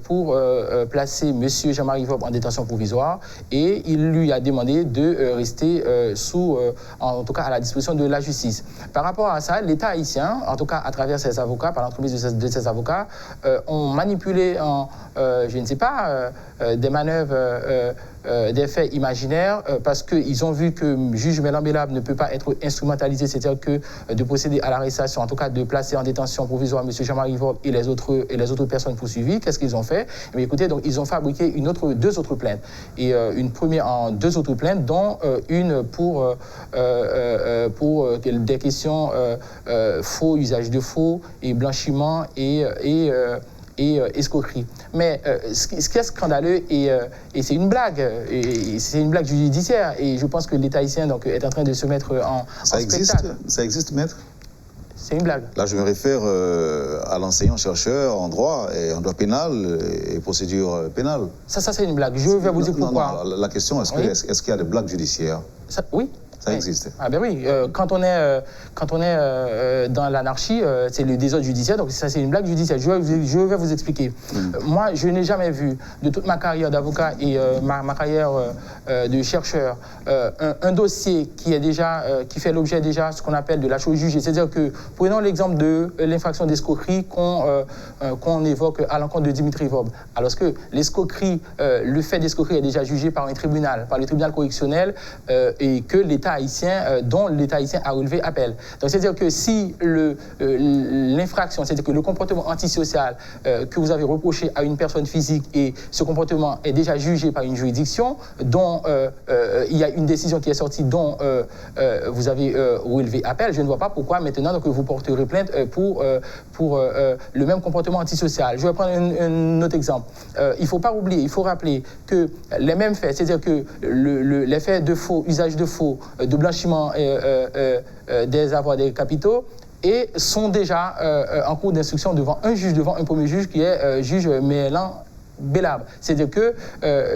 pour placer M. Jean-Marie Vob en détention provisoire, et il lui a demandé de rester en tout cas à la disposition de la justice. Par rapport à ça, l'État haïtien, en tout cas à travers ses avocats, par l'entremise de ses avocats, ont manipulé je ne sais pas, des manœuvres, des faits imaginaires, parce qu'ils ont vu que le juge Merlin Bellab ne peut pas être instrumentalisé, c'est-à-dire que de procéder à l'arrestation, en tout cas de placer en détention provisoire M. Jean-Marie Vob et les autres personnes poursuivies. Qu'est-ce qu'ils ont fait? Mais écoutez, donc ils ont fabriqué deux autres plaintes, et deux autres plaintes, dont une pour des questions faux, usage de faux et blanchiment et escroquerie. Mais ce qui est scandaleux, et c'est une blague, judiciaire, et je pense que l'État haïtien donc, est en train de se mettre en spectacle. Ça existe, maître? C'est une blague. Là, je me réfère à l'enseignant-chercheur en droit pénal et procédure pénale. Ça c'est une blague. Je vais vous dire pourquoi. Non, la question, est-ce qu'il y a des blagues judiciaires? Oui. Ça existe. Ah ben oui, quand on est dans l'anarchie, c'est le désordre judiciaire, donc ça c'est une blague judiciaire. Je vais vous expliquer. Moi, je n'ai jamais vu de toute ma carrière d'avocat et ma carrière de chercheur un dossier qui fait l'objet déjà ce qu'on appelle de la chose jugée. C'est-à-dire que, prenons l'exemple de l'infraction d'escroquerie qu'on évoque à l'encontre de Dimitri Vob. Alors que l'escroquerie, le fait d'escroquerie est déjà jugé par un tribunal, par le tribunal correctionnel, et que l'État haïtien, dont l'État haïtien a relevé appel. Donc c'est-à-dire que si l'infraction, c'est-à-dire que le comportement antisocial que vous avez reproché à une personne physique, et ce comportement est déjà jugé par une juridiction, dont il y a une décision qui est sortie, dont vous avez relevé appel, je ne vois pas pourquoi maintenant donc, vous porterez plainte pour le même comportement antisocial. Je vais prendre un autre exemple. Il ne faut pas oublier, il faut rappeler que les mêmes faits, c'est-à-dire que les faits de faux, usage de faux, de blanchiment des avoirs des capitaux, et sont déjà en cours d'instruction devant un premier juge qui est juge Merlin Bellab. C'est-à-dire que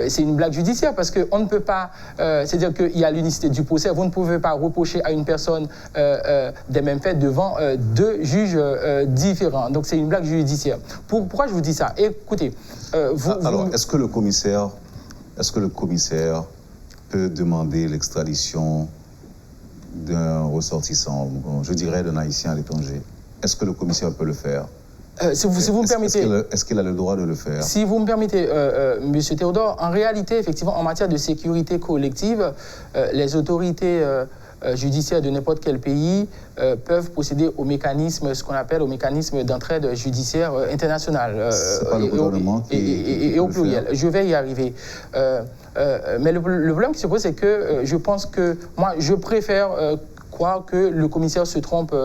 c'est une blague judiciaire, parce qu'on ne peut pas, c'est-à-dire qu'il y a l'unicité du procès, vous ne pouvez pas reprocher à une personne des mêmes faits devant deux juges différents. Donc c'est une blague judiciaire. Pourquoi je vous dis ça? Écoutez, alors, est-ce que le commissaire peut demander l'extradition d'un ressortissant, je dirais d'un haïtien à l'étranger? Est-ce que le commissaire peut le faire? Si vous me permettez... Est-ce qu'il a le droit de le faire? Si vous me permettez, Monsieur Théodore, en réalité, effectivement, en matière de sécurité collective, les autorités judiciaires de n'importe quel pays peuvent procéder au mécanisme, ce qu'on appelle au mécanisme d'entraide judiciaire internationale. C'est pas le gouvernement et au pluriel. Je vais y arriver. Mais le problème qui se pose, c'est que je pense que moi, je préfère croire que le commissaire se trompe,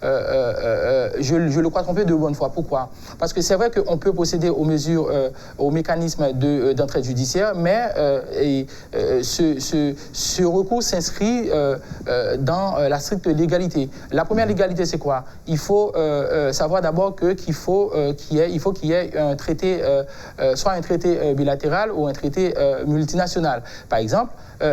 je le crois trompé de bonne foi. Pourquoi? Parce que c'est vrai qu'on peut procéder aux mesures, aux mécanismes d'entraide judiciaire, mais ce recours s'inscrit dans la stricte légalité. La première légalité, c'est quoi? Il faut savoir d'abord qu'il faut qu'il y ait un traité, soit un traité bilatéral ou un traité multinational. Par exemple,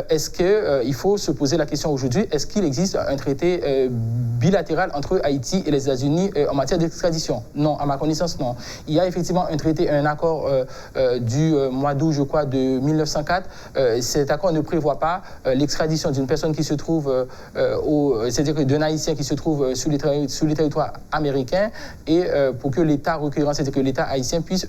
est-ce qu'il faut se poser la question aujourd'hui, est-ce qu'il existe un traité bilatéral entre Haïti et les États-Unis en matière d'extradition. Non, à ma connaissance, non. Il y a effectivement un traité, un accord du mois d'août, je crois, de 1904. Cet accord ne prévoit pas l'extradition d'une personne qui se trouve, c'est-à-dire d'un Haïtien qui se trouve sous les territoires américains, et pour que l'État requérant, c'est-à-dire que l'État haïtien puisse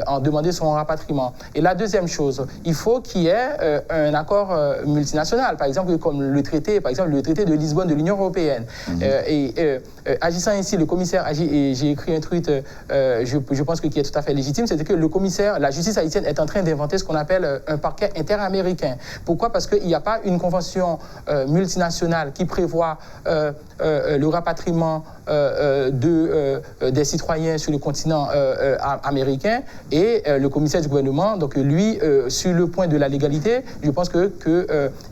en demander son rapatriement. Et la deuxième chose, il faut qu'il y ait un accord multinational, par exemple comme le traité de Lisbonne de l'Union européenne. Agissant ainsi, le commissaire agit, et j'ai écrit un tweet, je pense que qui est tout à fait légitime, c'est que le commissaire, la justice haïtienne est en train d'inventer ce qu'on appelle un parquet interaméricain. Pourquoi? Parce qu'il n'y a pas une convention multinationale qui prévoit le rapatriement des citoyens sur le continent américain, et le commissaire du gouvernement, donc lui, sur le point de la légalité, je pense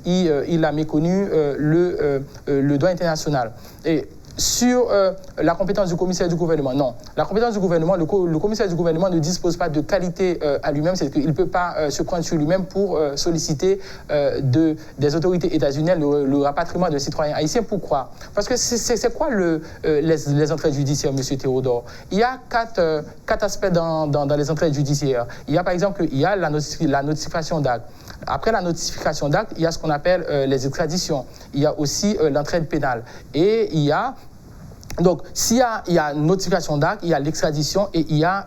il a méconnu le droit international. Et sur la compétence du commissaire du gouvernement, non. La compétence du gouvernement, le commissaire du gouvernement ne dispose pas de qualité à lui-même, c'est qu'il ne peut pas se prendre sur lui-même pour solliciter des autorités états-uniennes le rapatriement de citoyens haïtiens. Pourquoi? Parce que c'est quoi les entraides judiciaires, M. Théodore? Il y a quatre aspects dans les entraides judiciaires. Il y a par exemple la notification d'acte. Après la notification d'acte, il y a ce qu'on appelle les extraditions. Il y a aussi l'entraide pénale. Et il y a... Donc, s'il y a notification d'acte, il y a l'extradition et il y a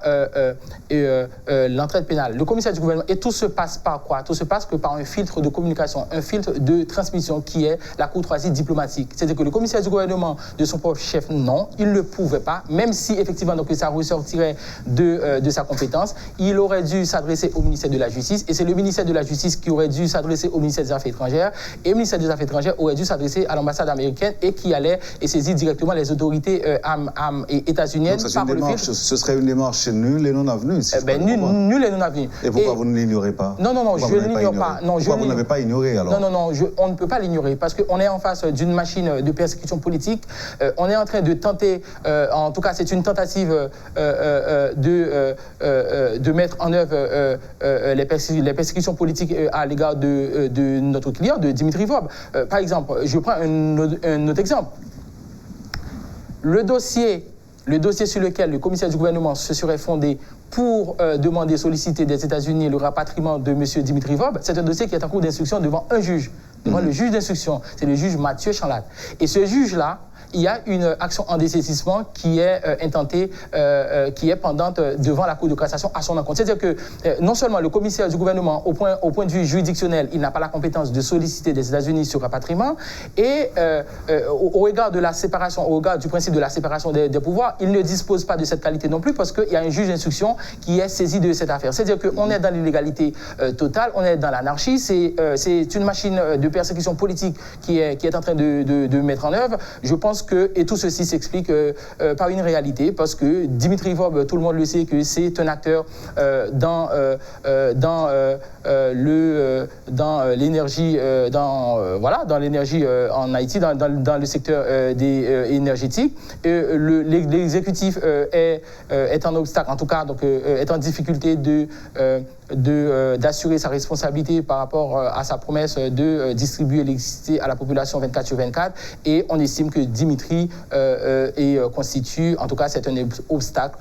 l'entraide pénale. Le commissaire du gouvernement, et tout se passe par quoi? Tout se passe que par un filtre de communication, un filtre de transmission qui est la courtoisie diplomatique. C'est-à-dire que le commissaire du gouvernement, de son propre chef, non, il ne pouvait pas, même si effectivement donc, ça ressortirait de sa compétence, il aurait dû s'adresser au ministère de la Justice, et c'est le ministère de la Justice qui aurait dû s'adresser au ministère des Affaires étrangères, et le ministère des Affaires étrangères aurait dû s'adresser à l'ambassade américaine et qui allait et saisir directement les autorités états-uniennes. Donc, ce serait une démarche nulle et non avenue. Si nulle et non avenue. Et pourquoi vous ne l'ignorez pas? Non, je ne l'ignore pas. Pourquoi vous ne l'avez pas ignoré alors? Non, on ne peut pas l'ignorer parce qu'on est en face d'une machine de persécution politique. On est en train de tenter, en tout cas c'est une tentative de mettre en œuvre les persécutions politiques à l'égard de notre client, de Dimitri Vob. Par exemple, je prends un autre exemple. Le dossier sur lequel le commissaire du gouvernement se serait fondé pour demander, solliciter des États-Unis le rapatriement de M. Dimitri Vob, c'est un dossier qui est en cours d'instruction devant un juge, devant le juge d'instruction, c'est le juge Mathieu Chanlat. Et ce juge-là, il y a une action en dessaisissement qui est intentée, qui est pendante devant la Cour de cassation à son encontre. C'est-à-dire que non seulement le commissaire du gouvernement, au point de vue juridictionnel, il n'a pas la compétence de solliciter des États-Unis sur rapatriement, et au regard de la séparation, au regard du principe de la séparation des pouvoirs, il ne dispose pas de cette qualité non plus parce qu'il y a un juge d'instruction qui est saisi de cette affaire. C'est-à-dire qu'on est dans l'illégalité totale, on est dans l'anarchie, c'est une machine de persécution politique qui est en train de mettre en œuvre. Je pense et tout ceci s'explique par une réalité, parce que Dimitri Vob, tout le monde le sait, que c'est un acteur dans l'énergie, dans l'énergie en Haïti, dans le secteur énergétique. L'exécutif est en obstacle, en tout cas, donc est en difficulté d'assurer sa responsabilité par rapport à sa promesse de distribuer l'électricité à la population 24/24, et on estime que Dimitri constitue, en tout cas c'est un obstacle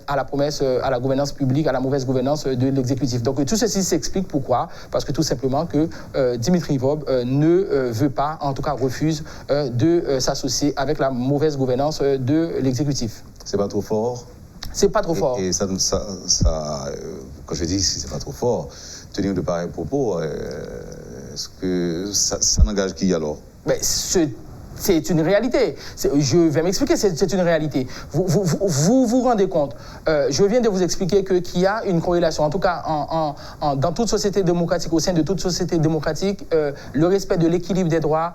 à la promesse, à la gouvernance publique, à la mauvaise gouvernance de l'exécutif. Donc tout ceci s'explique pourquoi? Parce que tout simplement que Dimitri Vob ne veut pas, en tout cas refuse de s'associer avec la mauvaise gouvernance de l'exécutif. C'est pas trop fort? C'est pas trop fort. Et ça, quand je dis si c'est pas trop fort, tenir de pareils propos, est-ce que ça n'engage qui alors? C'est une réalité. Je vais m'expliquer, c'est une réalité. Vous rendez compte, je viens de vous expliquer qu'il y a une corrélation, en tout cas dans toute société démocratique, au sein de toute société démocratique, le respect de l'équilibre des droits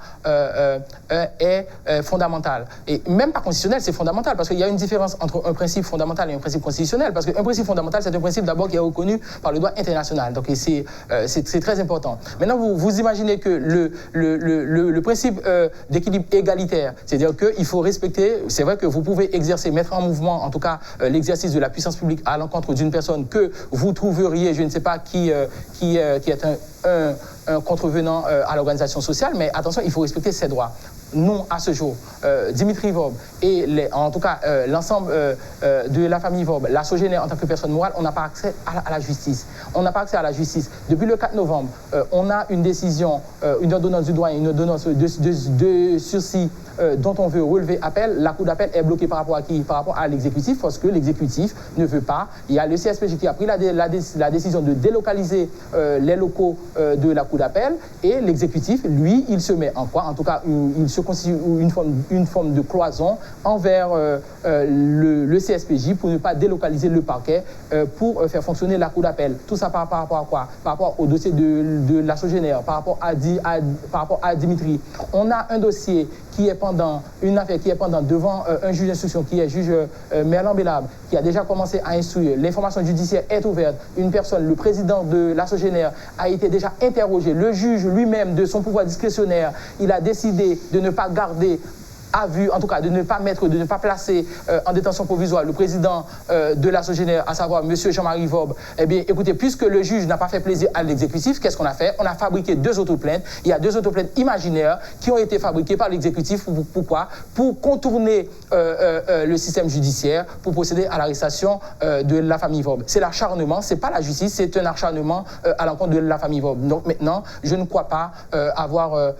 est fondamental. Et même pas constitutionnel, c'est fondamental, parce qu'il y a une différence entre un principe fondamental et un principe constitutionnel, parce qu'un principe fondamental, c'est un principe d'abord qui est reconnu par le droit international. Donc c'est très important. Maintenant, vous imaginez que le principe d'équilibre égalitaire, c'est-à-dire qu'il faut respecter, c'est vrai que vous pouvez exercer, mettre en mouvement, en tout cas, l'exercice de la puissance publique à l'encontre d'une personne que vous trouveriez, je ne sais pas qui est un contrevenant à l'organisation sociale, mais attention, il faut respecter ses droits. Nous, à ce jour, Dimitri Vob et en tout cas l'ensemble de la famille Vob, la Sogénère en tant que personne morale, on n'a pas accès à la justice. On n'a pas accès à la justice. Depuis le 4 novembre, on a une décision, une ordonnance du doyen, une ordonnance de sursis dont on veut relever appel. La cour d'appel est bloquée par rapport à qui? Par rapport à l'exécutif, parce que l'exécutif ne veut pas. Il y a le CSPJ qui a pris la décision de délocaliser les locaux de la cour d'appel, et l'exécutif, lui, il se met en quoi? En tout cas, il se constitue une forme de cloison envers le CSPJ pour ne pas délocaliser le parquet pour faire fonctionner la cour d'appel. Tout ça par rapport à quoi? Par rapport au dossier de la Sogénère, par rapport à Dimitri. On a un dossier qui est pendant, une affaire qui est pendant devant un juge d'instruction, qui est juge Merlan Belab, qui a déjà commencé à instruire. L'information judiciaire est ouverte. Une personne, le président de la Sogénère, a été déjà interrogé. Le juge lui-même, de son pouvoir discrétionnaire, il a décidé de ne pas garder à vue, en tout cas de ne pas placer en détention provisoire le président de la Sogénère, à savoir M. Jean-Marie Vob. Eh bien, écoutez, puisque le juge n'a pas fait plaisir à l'exécutif, qu'est-ce qu'on a fait? On a fabriqué 2 autoplaintes. Il y a 2 autoplaintes imaginaires qui ont été fabriquées par l'exécutif. Pourquoi? Pour contourner le système judiciaire, pour procéder à l'arrestation de la famille Vob. C'est l'acharnement, c'est pas la justice, c'est un acharnement à l'encontre de la famille Vob. Donc maintenant, je ne crois pas avoir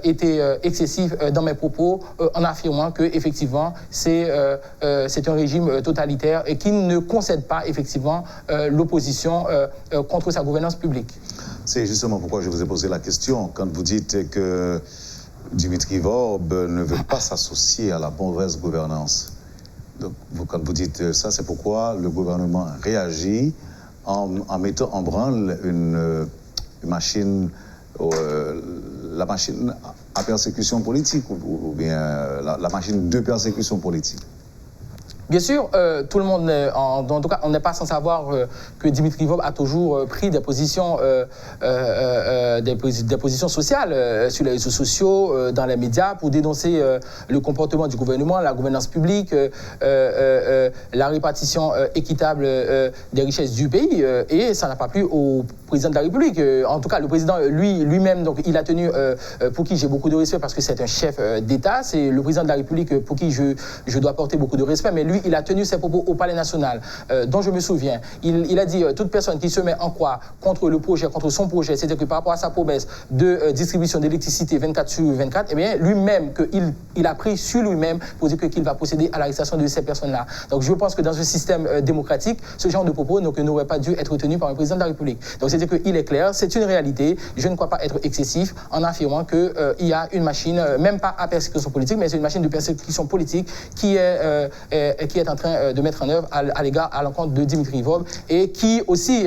été excessif dans mes propos en affirmant que effectivement c'est un régime totalitaire et qui ne concède pas effectivement l'opposition contre sa gouvernance publique. C'est justement pourquoi je vous ai posé la question. Quand vous dites que Dimitri Vob ne veut pas s'associer à la mauvaise gouvernance, donc, quand vous dites ça, c'est pourquoi le gouvernement réagit en mettant en branle une machine, la machine à persécution politique ou bien la machine de persécution politique. Bien sûr, tout le monde, en tout cas, on n'est pas sans savoir que Dimitri Vob a toujours pris des positions sociales sur les réseaux sociaux, dans les médias, pour dénoncer le comportement du gouvernement, la gouvernance publique, la répartition équitable des richesses du pays, et ça n'a pas plu au président de la République. En tout cas, le président lui-même, donc, il a tenu, pour qui j'ai beaucoup de respect parce que c'est un chef d'État, c'est le président de la République pour qui je dois porter beaucoup de respect, mais lui, il a tenu ses propos au Palais national, dont je me souviens. Il a dit toute personne qui se met en quoi contre le projet, contre son projet, c'est-à-dire que par rapport à sa promesse de distribution d'électricité 24/24, eh bien, lui-même, il a pris sur lui-même pour dire qu'il va procéder à l'arrestation de ces personnes-là. Donc je pense que dans un système démocratique, ce genre de propos n'aurait pas dû être tenu par un président de la République. Donc c'est-à-dire qu'il est clair, c'est une réalité. Je ne crois pas être excessif en affirmant qu'il y a une machine, même pas à persécution politique, mais c'est une machine de persécution politique qui est en train de mettre en œuvre à l'encontre de Dimitri Vob et qui aussi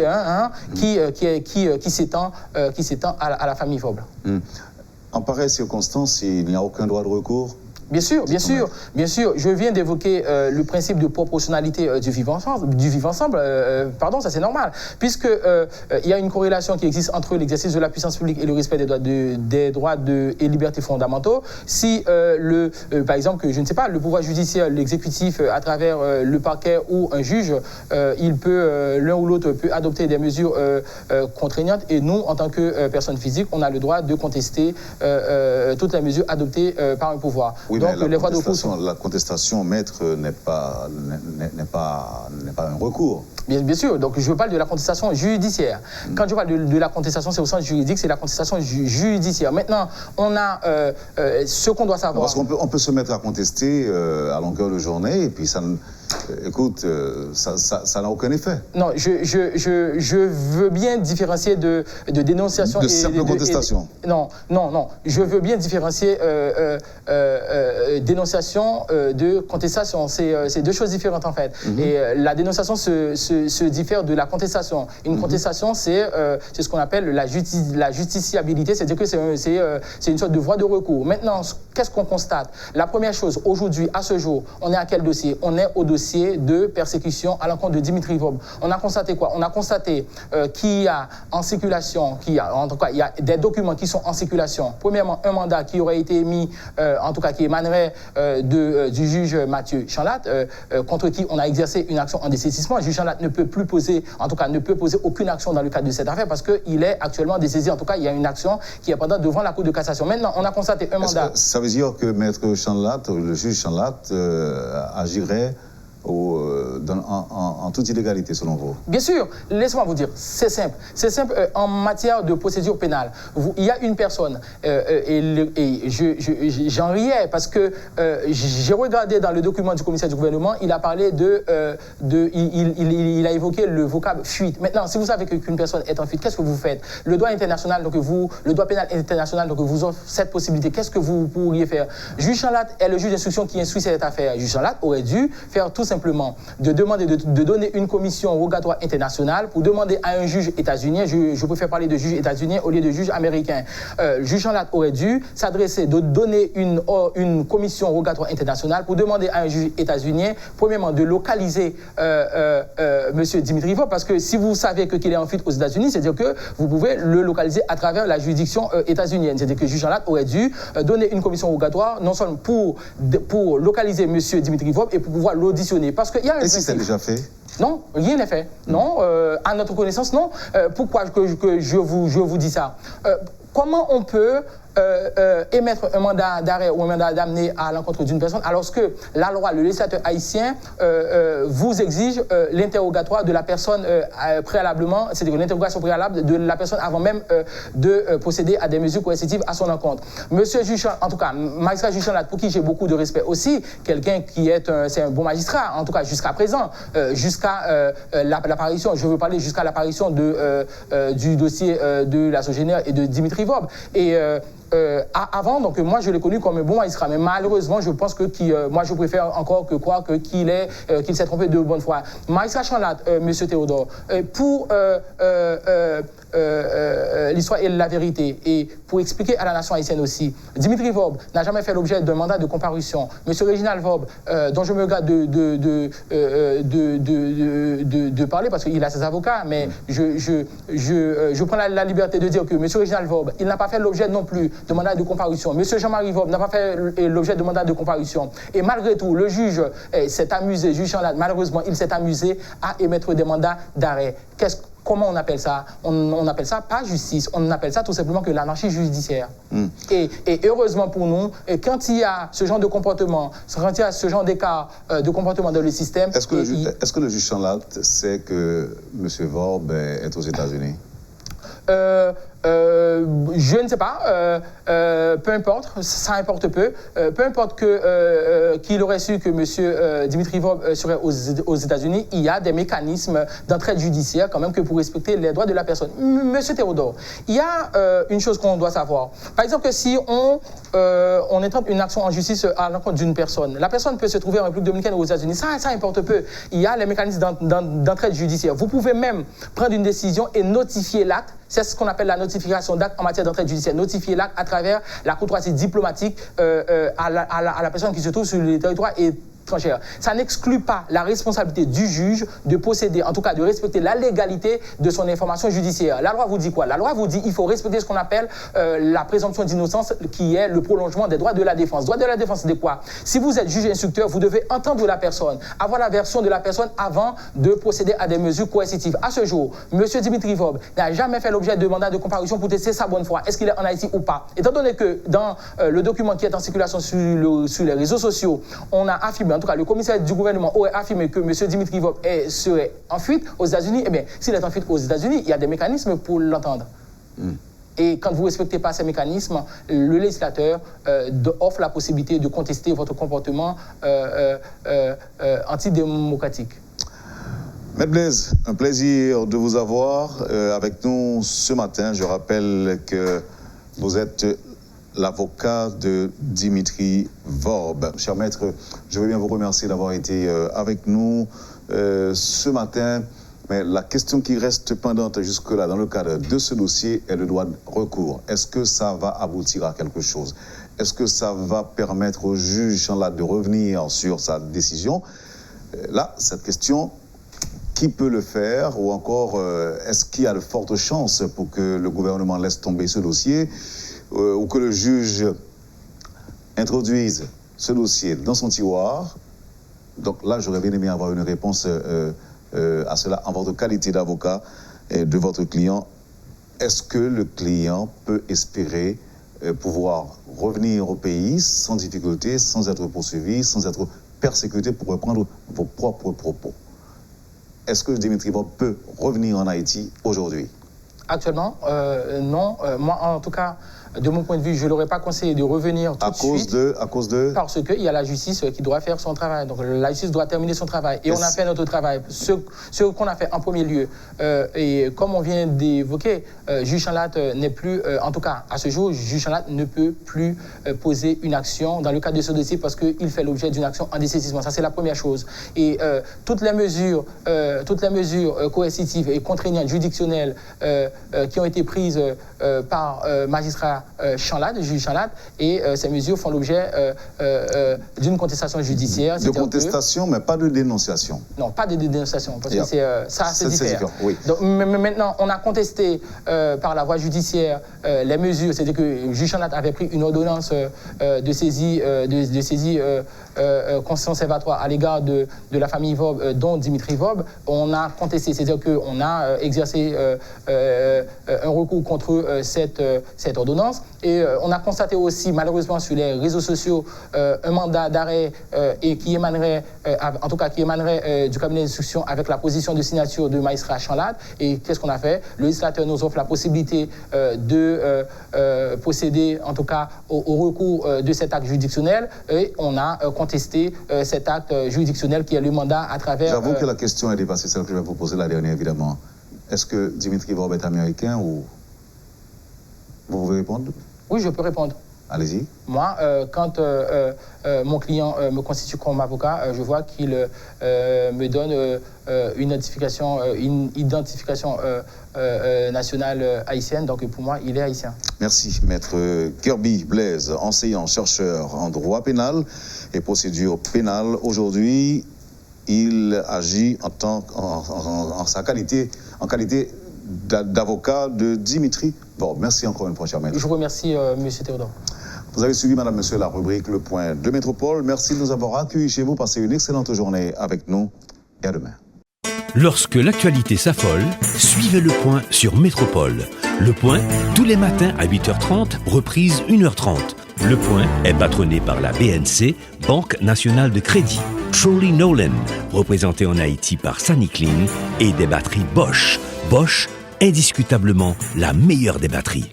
qui s'étend à la famille Vob. En pareille circonstance, il n'y a aucun droit de recours? Bien sûr. Je viens d'évoquer le principe de proportionnalité du vivre ensemble. Pardon, ça c'est normal. Puisque il y a une corrélation qui existe entre l'exercice de la puissance publique et le respect des droits et libertés fondamentaux. Si, par exemple, que je ne sais pas, le pouvoir judiciaire, l'exécutif, à travers le parquet ou un juge, l'un ou l'autre peut adopter des mesures contraignantes, et nous, en tant que personnes physiques, on a le droit de contester toutes les mesures adoptées par un pouvoir. Oui, donc, la contestation, maître, n'est pas un recours. Bien sûr, donc je parle de la contestation judiciaire. Quand je parle de la contestation, c'est au sens juridique, c'est la contestation judiciaire. Maintenant, on a ce qu'on doit savoir. Parce qu'on peut se mettre à contester à longueur de journée, et puis ça n'a aucun effet. Non, je veux bien différencier de dénonciation de simple contestation. Non. Je veux bien différencier dénonciation de contestation. C'est 2 choses différentes en fait. Et la dénonciation se diffère de la contestation. Une contestation, c'est ce qu'on appelle la justiciabilité, c'est-à-dire que c'est une sorte de voie de recours. Maintenant, qu'est-ce qu'on constate? La première chose, aujourd'hui, à ce jour, on est à quel dossier? On est au dossier dossier de persécution à l'encontre de Dimitri Vob. On a constaté quoi? On a constaté qu'il y a en circulation, en tout cas, il y a des documents qui sont en circulation. Premièrement, un mandat qui aurait été émis, en tout cas qui émanerait du juge Mathieu Chanlat, contre qui on a exercé une action en dessaisissement. Le juge Chanlat ne peut plus poser, en tout cas, ne peut poser aucune action dans le cadre de cette affaire parce qu'il est actuellement dessaisi. En tout cas, il y a une action qui est pendant devant la Cour de cassation. Maintenant, on a constaté un mandat. Ça veut dire que maître Chanlat, le juge Chanlat, agirait en toute illégalité, selon vous? Bien sûr, laissez-moi vous dire, c'est simple. C'est simple en matière de procédure pénale. Il y a une personne, et j'en riais parce que j'ai regardé dans le document du commissaire du gouvernement, il a parlé il a évoqué le vocable fuite. Maintenant, si vous savez qu'une personne est en fuite, qu'est-ce que vous faites? Le droit international, le droit pénal international, donc vous offre cette possibilité. Qu'est-ce que vous pourriez faire? Juge Chanlat est le juge d'instruction qui instruit cette affaire. Juge Chanlat aurait dû faire tout simplement de demander de donner une commission rogatoire internationale pour demander à un juge états-unien, je préfère parler de juge états-unien au lieu de juge américain. Juge Chanlat aurait dû s'adresser, de donner une commission rogatoire internationale pour demander à un juge états-unien, premièrement, de localiser M. Dimitri Vob, parce que si vous savez qu'il est en fuite aux États-Unis, c'est-à-dire que vous pouvez le localiser à travers la juridiction états-unienne. C'est-à-dire que juge Chanlat aurait dû donner une commission rogatoire, non seulement pour localiser M. Dimitri Vob et pour pouvoir l'auditionner. Parce qu'il y a un principe. Et si c'est déjà fait? Non, rien n'est fait. Non, à notre connaissance, non. Pourquoi que je vous dis ça? Comment on peut émettre un mandat d'arrêt ou un mandat d'amener à l'encontre d'une personne alors que la loi, le législateur haïtien vous exige l'interrogatoire de la personne préalablement, c'est-à-dire l'interrogation préalable de la personne avant même de procéder à des mesures coercitives à son encontre. Monsieur Juge, en tout cas, magistrat Juge Chanlat, pour qui j'ai beaucoup de respect aussi, quelqu'un qui c'est un bon magistrat, en tout cas jusqu'à présent, jusqu'à l'apparition, je veux parler jusqu'à l'apparition du dossier de la Sogénère et de Dimitri Vob. Et avant, donc moi je l'ai connu comme un bon magistrat, mais malheureusement je pense que moi je préfère encore que croire qu'il s'est trompé de bonne foi. Magistrat Chanlat, monsieur Théodore, pour l'histoire et la vérité, et pour expliquer à la nation haïtienne aussi, Dimitri Vob n'a jamais fait l'objet d'un mandat de comparution. Monsieur Réginald Vob, dont je me garde de parler parce qu'il a ses avocats, mais je prends la liberté de dire que monsieur Réginald Vob, il n'a pas fait l'objet non plus de mandat de comparution. Monsieur Jean-Marie Vob n'a pas fait l'objet de mandat de comparution. Et malgré tout, le juge s'est amusé, juge Chanlat, malheureusement, il s'est amusé à émettre des mandats d'arrêt. Comment on appelle ça? On appelle ça pas justice, on appelle ça tout simplement que l'anarchie judiciaire. Et heureusement pour nous, quand il y a ce genre de comportement, quand il y a ce genre d'écart de comportement dans le système... Est-ce que le juge Chanlat sait que M. Vob est aux États-Unis? Je ne sais pas, peu importe, ça importe peu. Peu importe qu'il aurait su que M. Dimitri Vob serait aux États-Unis, il y a des mécanismes d'entraide judiciaire quand même que pour respecter les droits de la personne. Monsieur Théodore, il y a une chose qu'on doit savoir. Par exemple, que si on intente une action en justice à l'encontre d'une personne, la personne peut se trouver en République dominicaine ou aux États-Unis, ça importe peu. Il y a les mécanismes d'entraide judiciaire. Vous pouvez même prendre une décision et notifier l'acte. C'est ce qu'on appelle la notification d'acte en matière d'entraide judiciaire. Notifier l'acte à travers la courtoisie diplomatique à la personne qui se trouve sur le territoire étrangère. Ça n'exclut pas la responsabilité du juge de posséder, en tout cas de respecter la légalité de son information judiciaire. La loi vous dit quoi? La loi vous dit qu'il faut respecter ce qu'on appelle la présomption d'innocence, qui est le prolongement des droits de la défense. Droits de la défense, c'est quoi? Si vous êtes juge instructeur, vous devez entendre la personne, avoir la version de la personne avant de procéder à des mesures coercitives. À ce jour, M. Dimitri Vob n'a jamais fait l'objet de mandat de comparution pour tester sa bonne foi. Est-ce qu'il est en Haïti ou pas? Étant donné que dans le document qui est en circulation sur les réseaux sociaux, on a affirmé, en tout cas le commissaire du gouvernement aurait affirmé que M. Dimitri Vob serait en fuite aux États-Unis, eh bien, s'il est en fuite aux États-Unis, il y a des mécanismes pour l'entendre. Et quand vous ne respectez pas ces mécanismes, le législateur offre la possibilité de contester votre comportement antidémocratique. Maître Blaise, un plaisir de vous avoir avec nous ce matin. Je rappelle que vous êtes l'avocat de Dimitri Vob. Cher maître, je veux bien vous remercier d'avoir été avec nous ce matin. Mais la question qui reste pendante jusque-là dans le cadre de ce dossier est le droit de recours. Est-ce que ça va aboutir à quelque chose? Est-ce que ça va permettre au juge Chanlat de revenir sur sa décision? Là, cette question, qui peut le faire? Ou encore, est-ce qu'il y a de fortes chances pour que le gouvernement laisse tomber ce dossier ou que le juge introduise ce dossier dans son tiroir? Donc là, j'aurais bien aimé avoir une réponse à cela en votre qualité d'avocat de votre client. Est-ce que le client peut espérer pouvoir revenir au pays sans difficulté, sans être poursuivi, sans être persécuté, pour reprendre vos propres propos? Est-ce que Dimitri Vob peut revenir en Haïti aujourd'hui? Actuellement, non. Moi, en tout cas, de mon point de vue, je ne l'aurais pas conseillé de revenir tout de suite. À cause de... Parce qu'il y a la justice qui doit faire son travail. Donc la justice doit terminer son travail. Et on a fait notre travail. Ce qu'on a fait en premier lieu, et comme on vient d'évoquer, juge Chanlat n'est plus, en tout cas à ce jour, juge Chanlat ne peut plus poser une action dans le cadre de ce dossier parce qu'il fait l'objet d'une action en dessaisissement. Ça, c'est la première chose. Et toutes les mesures coercitives et contraignantes juridictionnelles qui ont été prises par magistrat Chanlat, le juge Chanlat, et ces mesures font l'objet d'une contestation judiciaire. De contestation, mais pas de dénonciation. Non, pas de dénonciation, parce que c'est différent. Oui. Donc, maintenant, on a contesté par la voie judiciaire les mesures, c'est-à-dire que le juge Chanlat avait pris une ordonnance de saisie conservatoire à l'égard de la famille Vob, dont Dimitri Vob. On a contesté, c'est-à-dire qu'on a exercé un recours contre cette ordonnance. Et on a constaté aussi, malheureusement, sur les réseaux sociaux, un mandat d'arrêt et qui émanerait, en tout cas, qui émanerait du cabinet d'instruction avec la position de signature de magistrat Chanlat. Et qu'est-ce qu'on a fait? Le législateur nous offre la possibilité de procéder, en tout cas, au recours de cet acte juridictionnel. Et on a contesté cet acte juridictionnel qui est le mandat à travers... J'avoue que la question est dépassée, celle que je vais vous poser la dernière, évidemment. Est-ce que Dimitri Vob est américain ou... Vous pouvez répondre? Oui, je peux répondre. Allez-y. Moi, quand mon client me constitue comme avocat, je vois qu'il me donne une identification nationale haïtienne. Donc pour moi, il est haïtien. Merci, Maître Kirby Blaise, enseignant, chercheur en droit pénal et procédure pénale. Aujourd'hui, il agit en qualité d'avocat de Dimitri Vob. Merci encore une fois, cher maître. Je vous remercie, M. Théodore. Vous avez suivi, madame, monsieur, la rubrique Le Point de Métropole. Merci de nous avoir accueillis chez vous. Passez une excellente journée avec nous et à demain. Lorsque l'actualité s'affole, suivez Le Point sur Métropole. Le Point, tous les matins à 8h30, reprise 1h30. Le Point est patronné par la BNC, Banque Nationale de Crédit. Trolley Nolan, représenté en Haïti par Sunny Clean, et des batteries Bosch. Bosch, indiscutablement la meilleure des batteries.